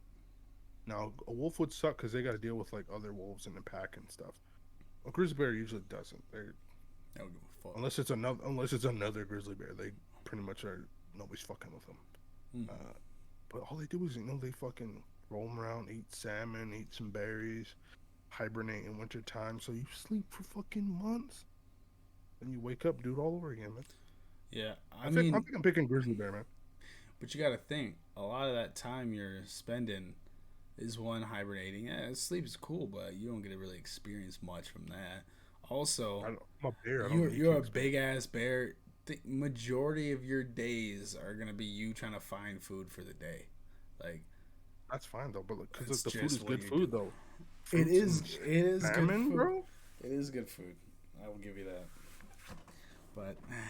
Now, a wolf would suck because they got to deal with like other wolves in the pack and stuff. A grizzly bear usually doesn't. Unless it's another grizzly bear, they pretty much are nobody's fucking with them. But all they do is they fucking roam around, eat salmon, eat some berries, hibernate in wintertime, so you sleep for fucking months. And you wake up, do it all over again, man. Yeah, I think I'm picking grizzly bear, man. But you got to think, a lot of that time you're spending is one hibernating. Yeah, sleep is cool, but you don't get to really experience much from that. Also, I'm a bear. You're a big ass bear. The majority of your days are gonna be you trying to find food for the day. Like that's fine though, but because the food is good food though. It is salmon, good food, bro. It is good food. I will give you that. But man,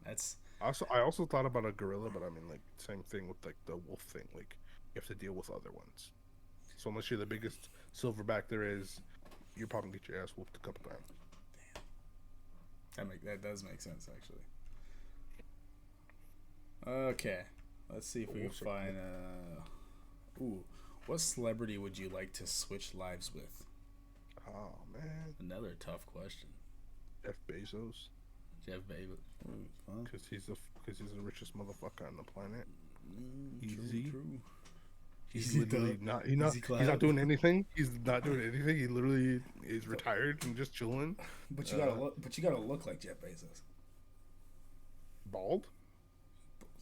that's. I also thought about a gorilla, but I mean like same thing with like the wolf thing. Like you have to deal with other ones. So unless you're the biggest silverback there is, you're probably gonna get your ass whooped a couple times. That does make sense actually. Okay, let's see if we can find. What celebrity would you like to switch lives with? Oh man, another tough question. Jeff Bezos. Because he's the richest motherfucker on the planet. True. He's literally not. He's not doing anything. He's not doing anything. He literally is retired and just chilling. But you gotta look like Jeff Bezos. Bald.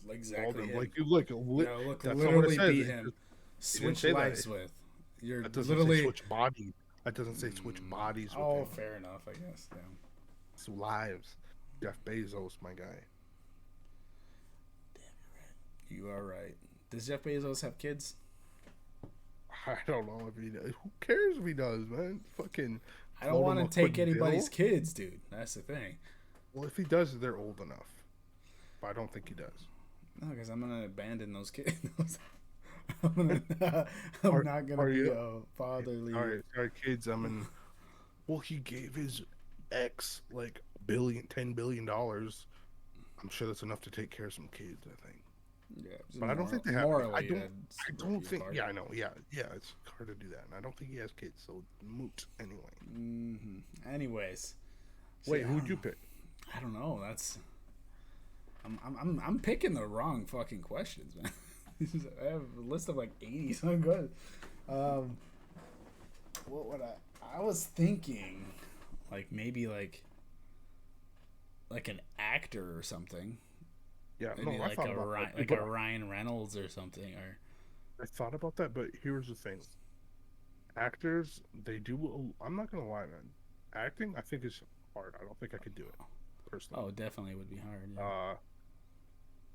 Exactly. Bald, like you look. That's literally not what it says. Be him. Switch lives with. You're that doesn't literally say switch body. That doesn't say switch bodies. With him. Fair enough. I guess. Damn. It's lives. Jeff Bezos, my guy. Damn, you're right. You are right. Does Jeff Bezos have kids? I don't know if he does. Who cares if he does, man? Fucking. I don't want to take anybody's kids, dude. That's the thing. Well, if he does, they're old enough. But I don't think he does. No, because I'm gonna abandon those kids. I'm not gonna be a fatherly. All right, kids. Well, he gave his X, like $10 billion, I'm sure that's enough to take care of some kids. I think, Yeah, just but I don't think they have. morally, that's I rip don't you think. apart. Yeah, I know. Yeah, yeah. It's hard to do that, and I don't think he has kids. So moot anyway. Anyways, see, Wait, who'd you pick? I don't know. That's I'm picking the wrong fucking questions, man. I have a list of like 80, so I'm good. What would I was thinking, like maybe like an actor or something. Yeah, Maybe no, I thought about that, Like but a Ryan Reynolds or something, or I thought about that. But here's the thing: actors, they do. I'm not gonna lie, man. Acting, I think is hard. I don't think I could do it personally. oh, definitely would be hard. Yeah, Uh,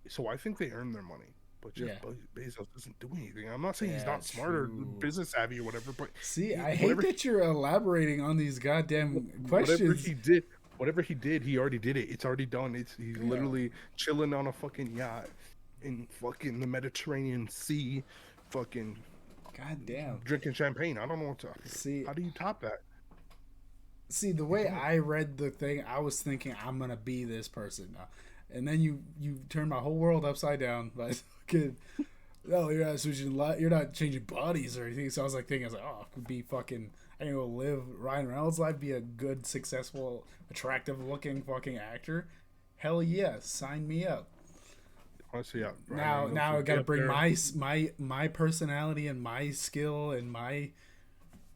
so I think they earn their money. But Jeff yeah, Bezos doesn't do anything. I'm not saying he's yeah. not smart or True. business savvy or whatever, but See, I hate whatever that you're elaborating on these goddamn whatever questions. he did, he already did it. It's already done. He's Yeah. literally chilling on a fucking yacht in fucking the Mediterranean Sea, fucking God damn. drinking champagne. I don't know what to. See, How do you top that? see the You way don't. I read the thing, I was thinking I'm gonna be this person, and then you turn my whole world upside down by fucking. No, you're not switching. You're not changing bodies or anything. So I was like thinking, I was like, oh, I could be fucking. I can go live Ryan Reynolds' life, be a good, successful, attractive-looking fucking actor. Hell yeah, sign me up. Honestly, yeah. Now I got to bring my personality and my skill and my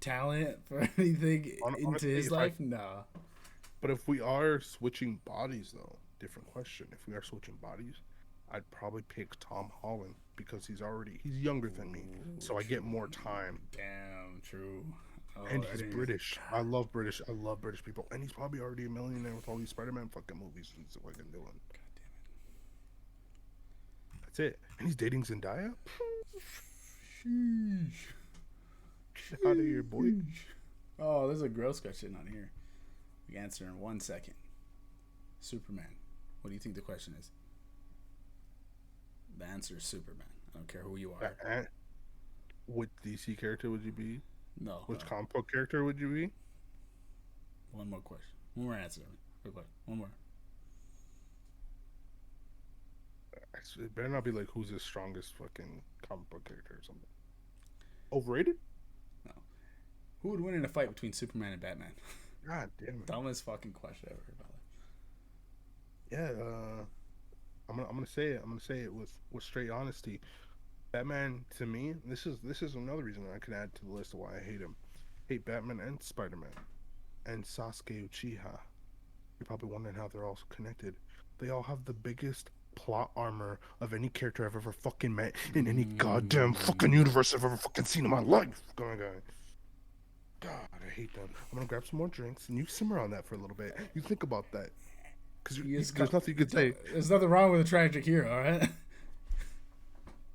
talent for anything into Honestly, his life. Nah. but if we are switching bodies, though, different question. If we are switching bodies, I'd probably pick Tom Holland because he's younger than me, so I get more time. Damn, true. Oh, And I he's didn't- British. I love British people. And he's probably already a millionaire with all these Spider-Man fucking movies he's fucking doing. That's it. And he's dating Zendaya? Sheesh. Get out of here, boy. Oh, there's a gross question on here. We can answer in 1 second. Superman. What do you think the question is? The answer is Superman. I don't care who you are. What DC character would you be? No. Which comic book character would you be? One more question. One more answer. One more. It better not be like who's the strongest fucking comic book character or something. Overrated? No. Who would win in a fight between Superman and Batman? God damn it. Dumbest fucking question ever. Yeah, I'm gonna say it. I'm gonna say it with straight honesty. Batman, to me, this is another reason I can add to the list of why I hate him. Hate Batman and Spider-Man and Sasuke Uchiha. You're probably wondering how they're all connected. They all have the biggest plot armor of any character I've ever fucking met in any goddamn fucking universe I've ever fucking seen in my life. God, I hate them. I'm gonna grab some more drinks and you simmer on that for a little bit. You think about that. Because there's nothing you could say. There's nothing wrong with a tragic hero, alright?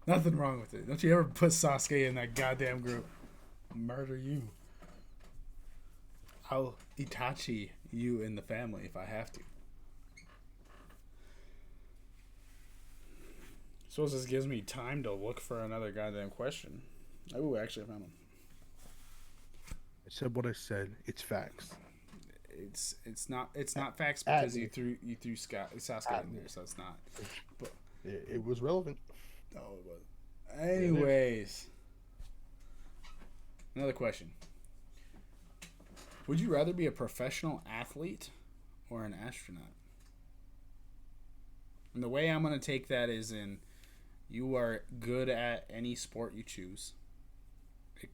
Nothing wrong with it. Don't you ever put Sasuke in that goddamn group. I'll murder you. I'll Itachi you in the family if I have to. Suppose this gives me time to look for another goddamn question. Oh, actually I found one. I said what I said. It's facts. It's not facts because you threw Sasuke in there, so it's not. But It was relevant. no, it wasn't. Anyways, another question. Would you rather be a professional athlete or an astronaut? And the way I'm gonna take that is in you are good at any sport you choose.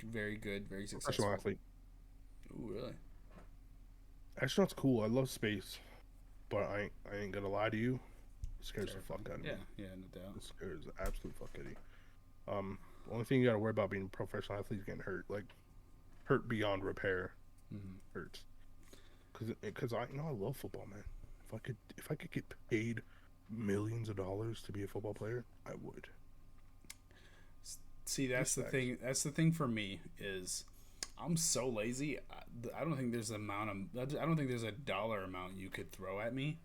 Very good, very successful. Professional athlete. Ooh, really? Astronaut's cool. I love space, but I ain't gonna lie to you. It scares the fuck out of me. Yeah, no doubt. It scares the absolute fuck out of you. The only thing you gotta worry about being a professional athlete is getting hurt, like hurt beyond repair. Hurts. Cause I love football, man. If I could get paid millions of dollars to be a football player, I would. See, that's the thing. That's the thing for me is I'm so lazy. I don't think there's I don't think there's a dollar amount you could throw at me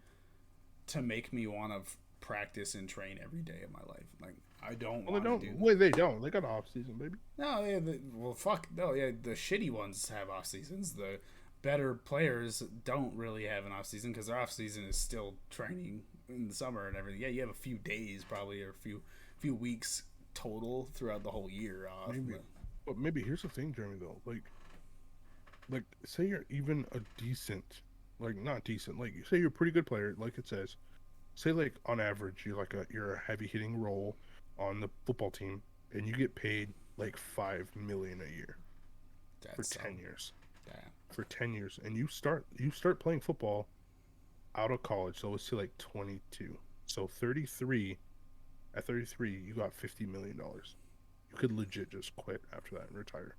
to make me want to practice and train every day of my life. Like I don't want to do that. Wait, they don't. They got off season, baby. No, yeah. Well, fuck. No, yeah. The shitty ones have off seasons. The better players don't really have an off season because their off season is still training in the summer and everything. Yeah, you have a few days probably or a few weeks total throughout the whole year off. Maybe. But maybe here's the thing, Jeremy. Though, like say you're even a decent, like not decent, like say you're a pretty good player, like it says. Say like on average you're a heavy hitting role on the football team, and you get paid like $5 million a year for 10 years. Yeah. For 10 years, and you start playing football out of college, so let's say like 22. So 33, at 33, you got $50 million. You could legit just quit after that and retire.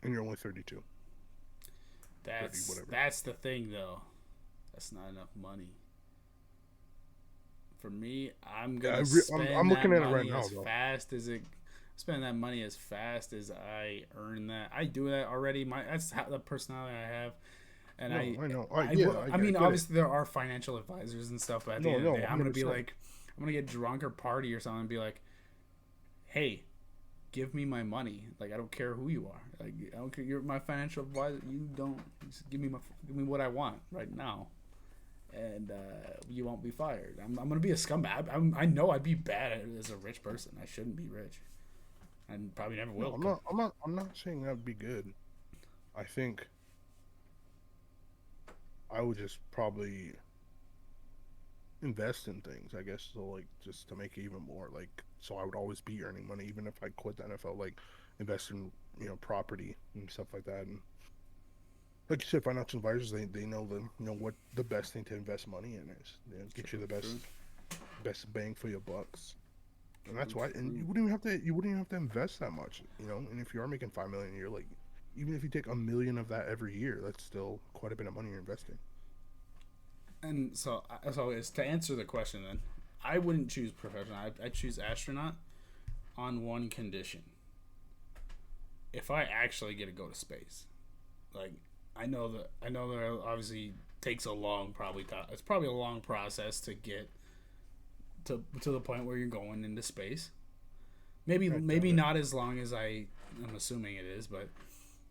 And you're only 32. That's the thing though. That's not enough money. For me, I'm gonna I'm looking at it right now as fast as it. Spend that money as fast as I earn that. I do that already. That's how the personality I have. And I know. I mean, obviously there are financial advisors and stuff, but at the end of the day, I'm gonna be like, I'm gonna get drunk or party or something and be like, hey, give me my money. Like I don't care who you are. Like I don't care. You're my financial advisor. You don't just give me what I want right now, and you won't be fired. I'm gonna be a scumbag. I know I'd be bad as a rich person. I shouldn't be rich. I probably never will. No, I'm not saying that'd be good. I think I would just probably invest in things, I guess, so like just to make it even more like so I would always be earning money even if I quit the NFL, like invest in, property and stuff like that. And like you said, financial advisors, they know what the best thing to invest money in is. Get you the best bang for your bucks. And that's why, and you wouldn't even have to invest that much, And if you are making $5 million a year, like even if you take $1 million of that every year, that's still quite a bit of money you're investing. And so is to answer the question, then I wouldn't choose professional. I'd choose astronaut on one condition: if I actually get to go to space. Like I know that obviously takes a long it's probably a long process to get to the point where you're going into space. Maybe not as long as I'm assuming it is, but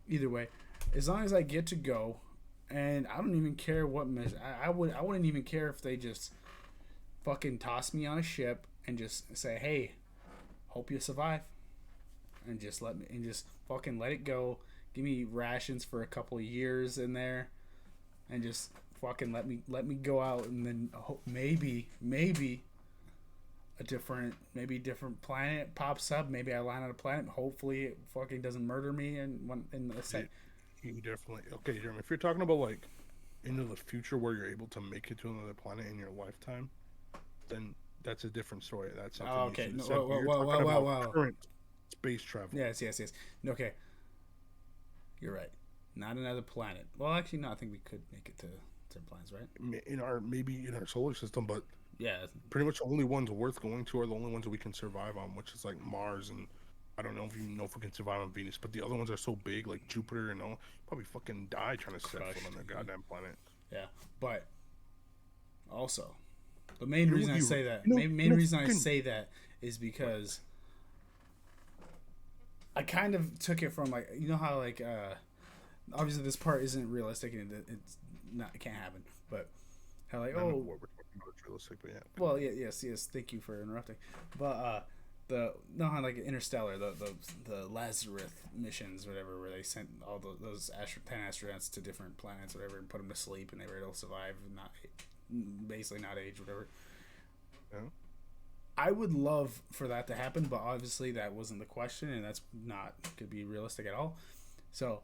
either way, as long as I get to go, and I don't even care what mission. I wouldn't even care if they just fucking toss me on a ship and just say, "Hey, hope you survive," and just fucking let it go. Give me rations for a couple of years in there, and just fucking let me go out, and then maybe a different planet pops up. Maybe I land on a planet. Hopefully, it fucking doesn't murder me. And in the set, you definitely okay, Jeremy. If you're talking about like into the future where you're able to make it to another planet in your lifetime, then that's a different story. That's something. Oh, okay. Well. Current space travel. Yes. Okay, you're right. Not another planet. Well, actually, no. I think we could make it to certain planets, right? Maybe in our solar system, but. Yeah, pretty much the only ones worth going to are the only ones that we can survive on, which is like Mars, and I don't know if we can survive on Venus, but the other ones are so big, like Jupiter and all, probably fucking die trying to set foot on that goddamn planet. Yeah, but also the main reason I say that is because I kind of took it from like how like obviously this part isn't realistic and it can't happen, but how like it's realistic, but yeah. Well, yes. Thank you for interrupting. But how like Interstellar, the Lazarus missions, whatever, where they sent all those 10 astronauts to different planets, whatever, and put them to sleep, and they were able to survive, and not age, whatever. Yeah. I would love for that to happen, but obviously that wasn't the question, and that's not could be realistic at all. So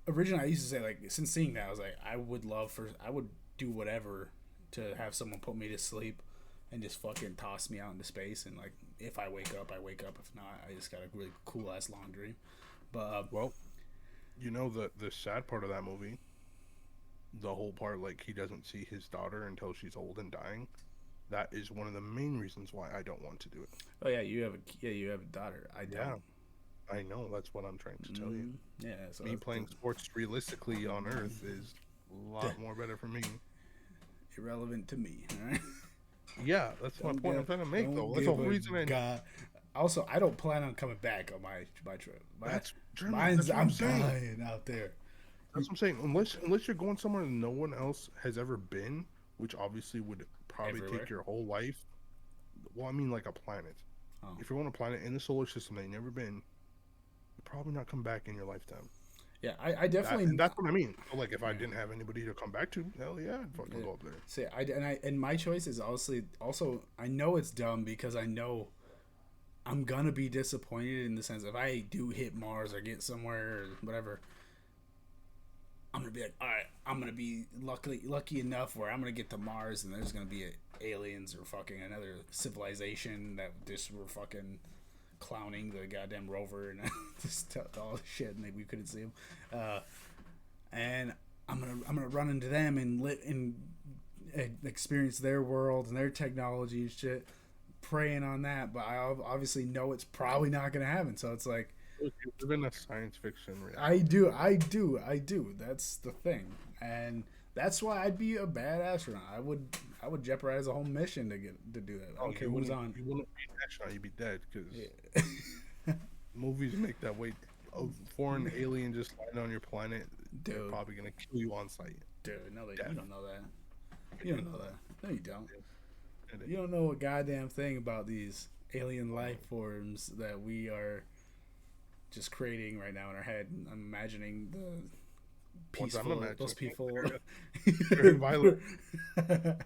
originally I used to say, like, since seeing that, I was like, I would do whatever to have someone put me to sleep and just fucking toss me out into space, and like if I wake up, I wake up. If not, I just got a really cool ass long dream. But well, the sad part of that movie, the whole part like he doesn't see his daughter until she's old and dying. That is one of the main reasons why I don't want to do it. Oh yeah, you have a daughter. I don't. Yeah, I know. That's what I'm trying to tell you. Yeah, so me playing sports realistically on Earth is a lot more better for me. Irrelevant to me, all right? Yeah, that's my point I'm trying to make, though. That's the whole reason Also, I don't plan on coming back on my trip. That's German. Mine's That's what I'm saying. dying out there. That's what I'm saying. Unless you're going somewhere that no one else has ever been, which obviously would probably Everywhere? take your whole life. Well, I mean like a planet. Oh. If you're on a planet in the solar system that you've never been, you're probably not come back in your lifetime. Yeah, I definitely. And that's what I mean. So, like, if I didn't have anybody to come back to, hell yeah, I'd fucking go up there. See, and my choice is also I know it's dumb because I know I'm gonna be disappointed in the sense if I do hit Mars or get somewhere or whatever, I'm gonna be like, all right, I'm gonna be lucky enough where I'm gonna get to Mars and there's gonna be aliens or fucking another civilization that just were fucking clowning the goddamn rover and just all the shit and we couldn't see them, and I'm gonna run into them and experience their world and their technology and shit, preying on that. But I obviously know it's probably not gonna happen. So it's like, You live in a science fiction reality. I do. That's the thing, and that's why I'd be a bad astronaut. I would jeopardize a whole mission to do that. I don't care what's on. You wouldn't be an astronaut. You'd be dead because movies make that way. A foreign alien just landing on your planet, Dude. they're probably gonna kill you on sight. Dude, no, you don't know that. You don't know that. No, you don't. Yeah. You don't know a goddamn thing about these alien life forms that we are just creating right now in our head. I'm imagining the peaceful, those people. Very violent. Are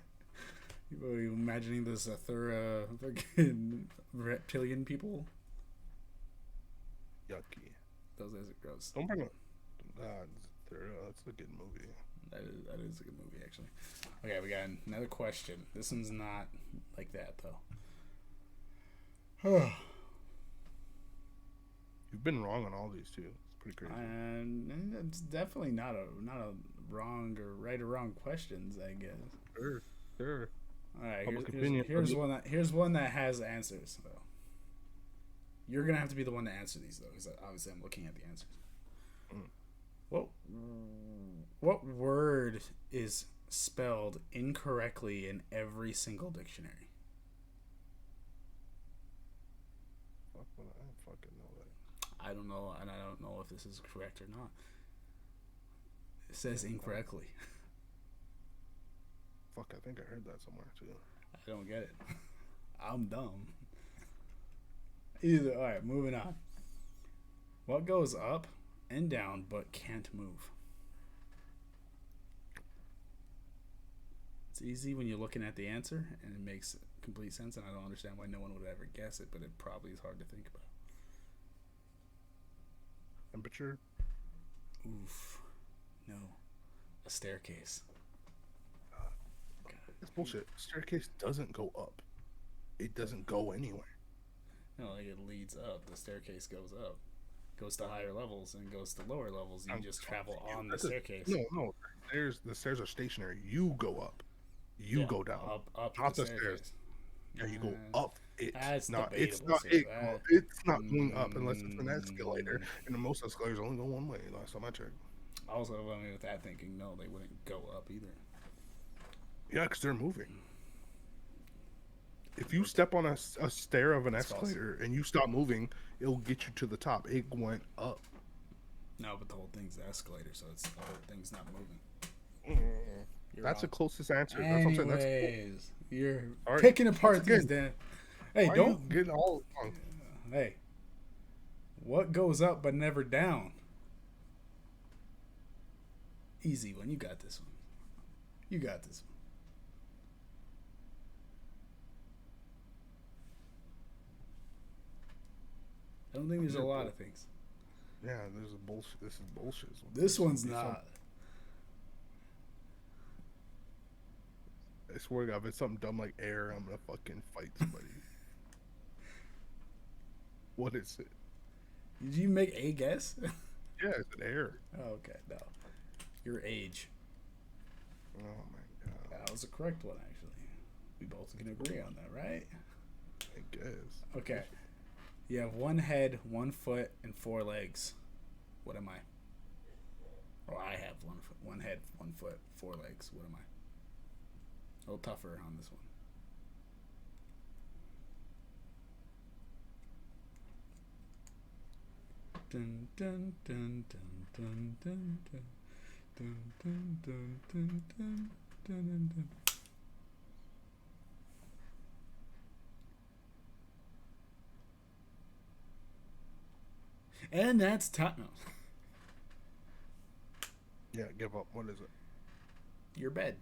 you imagining this Athura fucking reptilian people? Yucky. Those guys are gross. Don't bring up. That's a good movie. That is a good movie, actually. Okay, we got another question. This one's not like that, though. You've been wrong on all these too. It's pretty crazy. And it's definitely not a wrong or right or wrong questions, I guess. Sure. All right, here's one that has answers though. You're gonna have to be the one to answer these though, because obviously I'm looking at the answers. What word is spelled incorrectly in every single dictionary? Fuck, I don't fucking know that. I don't know, and I don't know if this is correct or not. It says incorrectly. Fuck, I think I heard that somewhere too. I don't get it. I'm dumb. All right, moving on. What goes up and down but can't move? It's easy when you're looking at the answer, and it makes complete sense, and I don't understand why no one would ever guess it, but it probably is hard to think about. Temperature? Oof. No. A staircase. That's bullshit. Staircase doesn't go up. It doesn't go anywhere. No, like it leads up. The staircase goes up. Goes to higher levels and goes to lower levels. You just travel on the staircase. No. The stairs are stationary. You go up. You go down. Up not the stairs. Yeah, you go up. It's not going up unless it's an escalator. And most escalators only go one way. Last time I checked. Also, I mean, with that thinking, no, they wouldn't go up either. Yeah, because they're moving. If you step on a stair of an escalator and you stop moving, it'll get you to the top. It went up. No, but the whole thing's the escalator, so the whole thing's not moving. That's the closest answer. Anyways, that's what I'm saying. You're picking apart these damn. Hey, Why don't get all wrong. Hey, what goes up but never down? Easy one. You got this one. You got this one. I don't think there's a lot of things. Yeah, there's a bullshit. This is bullshit. This one's not. I swear to God, if it's something dumb like air, I'm gonna fucking fight somebody. What is it? Did you make a guess? Yeah, it's an air. Oh, okay, no. Your age. Oh my God. That was a correct one, actually. We both can agree on that, right? I guess. Okay. You have one head, 1 foot, and 4 legs. What am I? Or I have 1 head, 1 foot, 4 legs. What am I? A little tougher on this one. Dun, dun, dun, dun, dun, dun, dun, dun, dun, dun, dun, dun, dun, dun. And that's time. No. Yeah, give up. What is it? Your bed.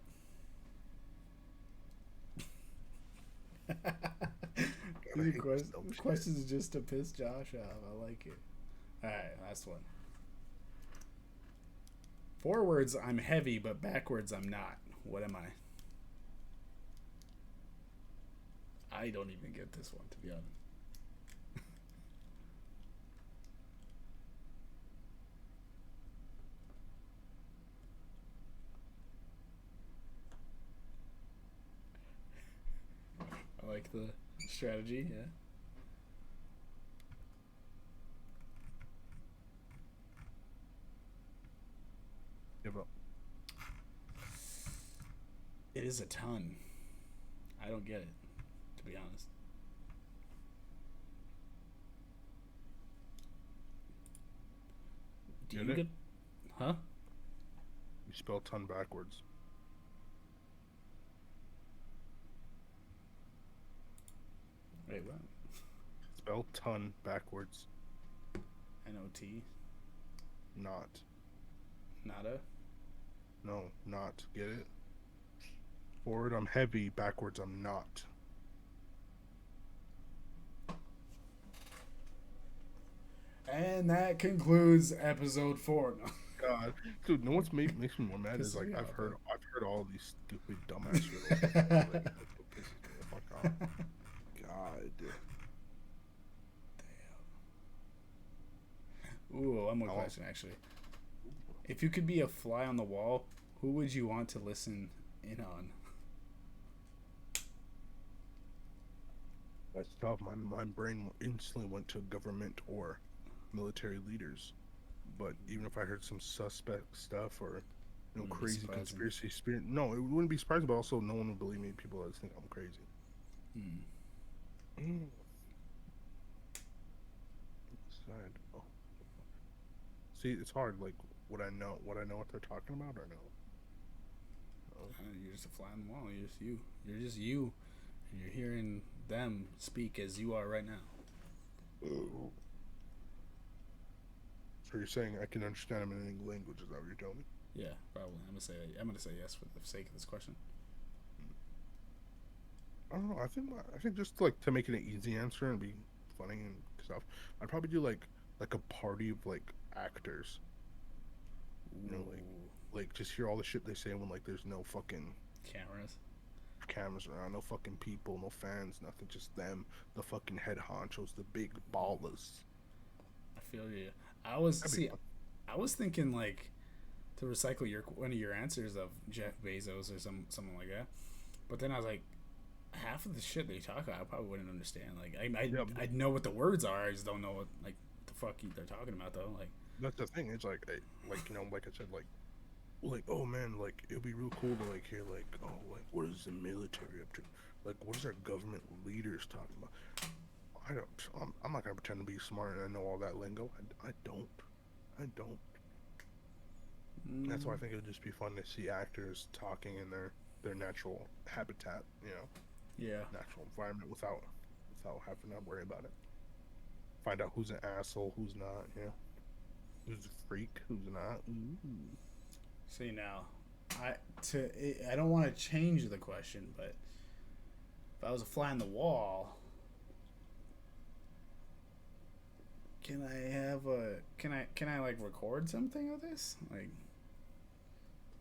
God, I These hate are this dumb shit. questions just to piss Josh off. I like it. Alright, last one. Forwards, I'm heavy, but backwards, I'm not. What am I? I don't even get this one, to be honest. I like the strategy, yeah. Give up. It is a ton. I don't get it, to be honest. Do Get you it? get. Huh? You spell ton backwards. Wait, what? Spell ton backwards. NOT? Not. Nada? No, not. Get it? Forward, I'm heavy. Backwards, I'm not. And that concludes episode 4. No. God, dude, no one's makes me more mad is Pisses like me I've off, heard though. I've heard all these stupid dumbass riddles. Like, that's what pisses me the fuck off. God. Ooh, one more I want- question, actually. If you could be a fly on the wall, who would you want to listen in on? That's tough. My brain instantly went to government or military leaders. But even if I heard some suspect stuff or Wouldn't be crazy surprising. conspiracy spirit, no, it wouldn't be surprising. But also, no one would believe me. People always think I'm crazy. Hmm. Side. Oh. See, it's hard. Like, would I know what they're talking about or no? You're just a fly on the wall. You're just you. You're just you. And you're hearing them speak as you are right now. Oh. So you're saying I can understand them in any language? Is that what you're telling me? Yeah, probably. I'm gonna say yes for the sake of this question. I don't know. I think just like to make it an easy answer and be funny and stuff, I'd probably do like a party of like actors. You know, like just hear all the shit they say when like there's no fucking Cameras. cameras around, no fucking people, no fans, nothing, just them, the fucking head honchos, the big ballers. I feel you. I was That'd be see. fun. I was thinking like to recycle one of your answers of Jeff Bezos or someone like that. But then I was like, half of the shit they talk about, I probably wouldn't understand. Like I know what the words are. I just don't know what the fuck they're talking about though. Like That's the thing. It's like, like like I said, like oh man, like it'd be real cool to like hear like oh like what is the military up to? Like what is our government leaders talking about? I'm not gonna pretend to be smart and I know all that lingo. I don't. I don't. That's why I think it would just be fun to see actors talking in their natural habitat, yeah. natural environment without having to worry about it. Find out who's an asshole, who's not, who's a freak, who's not. Ooh. See now, I don't want to change the question, but if I was a fly on the wall, can I like record something of this? Like,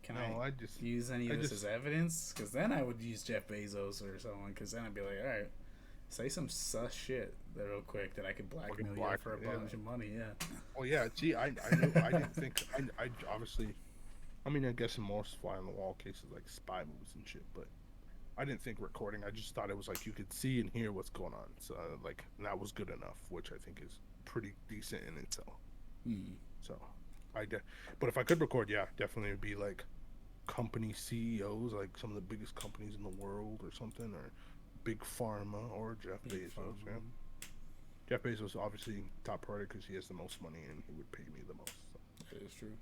can I use any of this as evidence? Because then I would use Jeff Bezos or someone. Because then I'd be like, all right, say some sus shit real quick that I could blackmail you for a bunch of money. Yeah. Well, yeah. See, I didn't think I obviously. I mean, I guess in most fly on the wall cases like spy movies and shit, but I didn't think recording. I just thought it was like you could see and hear what's going on. So like that was good enough, which I think is pretty decent in itself. So but if I could record, yeah, definitely it'd be like company CEOs, like some of the biggest companies in the world or something, or big pharma or Jeff Bezos. Yeah, Jeff Bezos obviously top priority because he has the most money and he would pay me the most. So. That is true.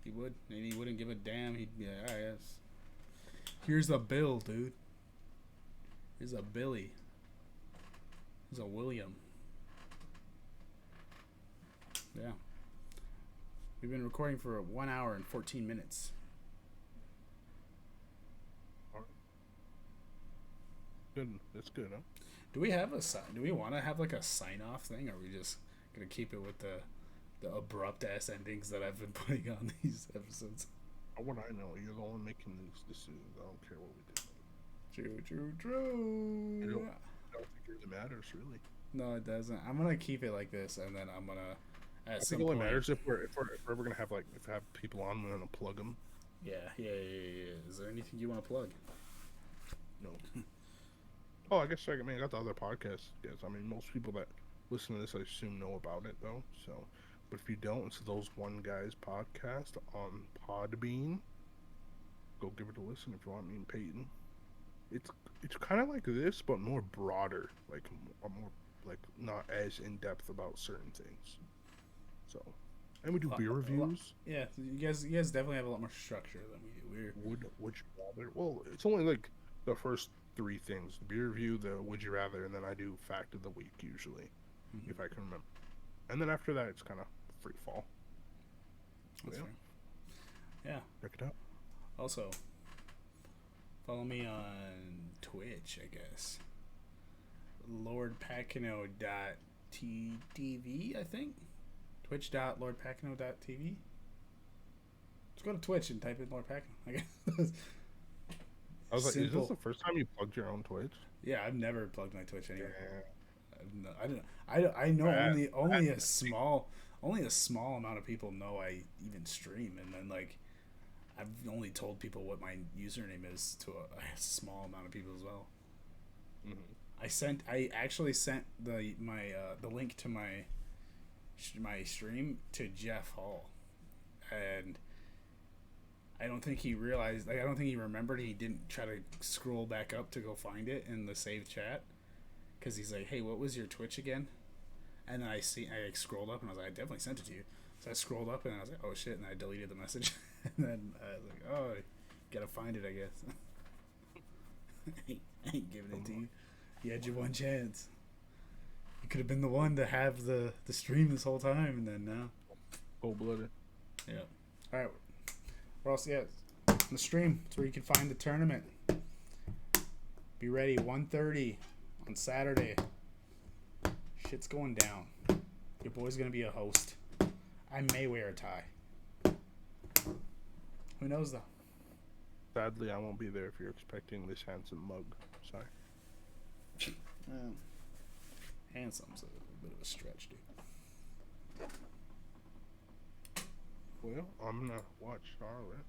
He would, and he wouldn't give a damn. He'd be like, ah, yes. Here's a bill, dude. Here's a Billy. Here's a William. Yeah. We've been recording for 1 hour and 14 minutes. Good. That's good, huh? Do we have a sign? Do we want to have like a sign off thing? Or are we just gonna keep it with the abrupt ass endings that I've been putting on these episodes? What I know, you're the one making these decisions. I don't care what we do. True. I don't think it really matters, really. No, it doesn't. I'm gonna keep it like this, and then I'm gonna. I think it only matters if we're ever gonna have people on, we're gonna plug them. Yeah. Is there anything you want to plug? No. Oh, I guess I got the other podcasts. Yes, I mean most people that listen to this, I assume, know about it though. So, but if you don't, it's Those One Guys podcast on Podbean. Go give it a listen if you want. Me and Peyton. It's kind of like this, but more broader, like more like not as in depth about certain things. So, and we do beer reviews. Yeah, you guys definitely have a lot more structure than we do. Would you rather? Well, it's only like the first 3 things: the beer review, the would you rather, and then I do fact of the week usually, if I can remember. And then after that, it's kind of free fall. That's fair. Yeah. Check it out. Also, follow me on Twitch, I guess. LordPacino.tv, I think. Twitch.LordPacino.tv. Just go to Twitch and type in Lord Pacino, I guess. I was like, is this the first time you plugged your own Twitch? Yeah, I've never plugged my Twitch anywhere. Yeah. I know only a small amount of people know I even stream, and then like I've only told people what my username is to a small amount of people as well. Mm-hmm. I actually sent the link to my stream to Jeff Hall, and I don't think he realized. Like, I don't think he remembered. He didn't try to scroll back up to go find it in the saved chat, because he's like, "Hey, what was your Twitch again?" And then I scrolled up and I was like, "I definitely sent it to you." So I scrolled up and I was like, "Oh shit!" And I deleted the message. And then I was like, "Oh, gotta find it, I guess." I ain't giving it to you. You had your one chance. You could have been the one to have the stream this whole time, and then now. Cold-blooded. Yeah. All right. We're also the stream. It's where you can find the tournament. Be ready, 1:30 on Saturday. Shit's going down. Your boy's gonna be a host. I may wear a tie. Who knows though? Sadly, I won't be there if you're expecting this handsome mug. Sorry. Handsome's a bit of a stretch, dude. Well, I'm gonna watch Charlotte.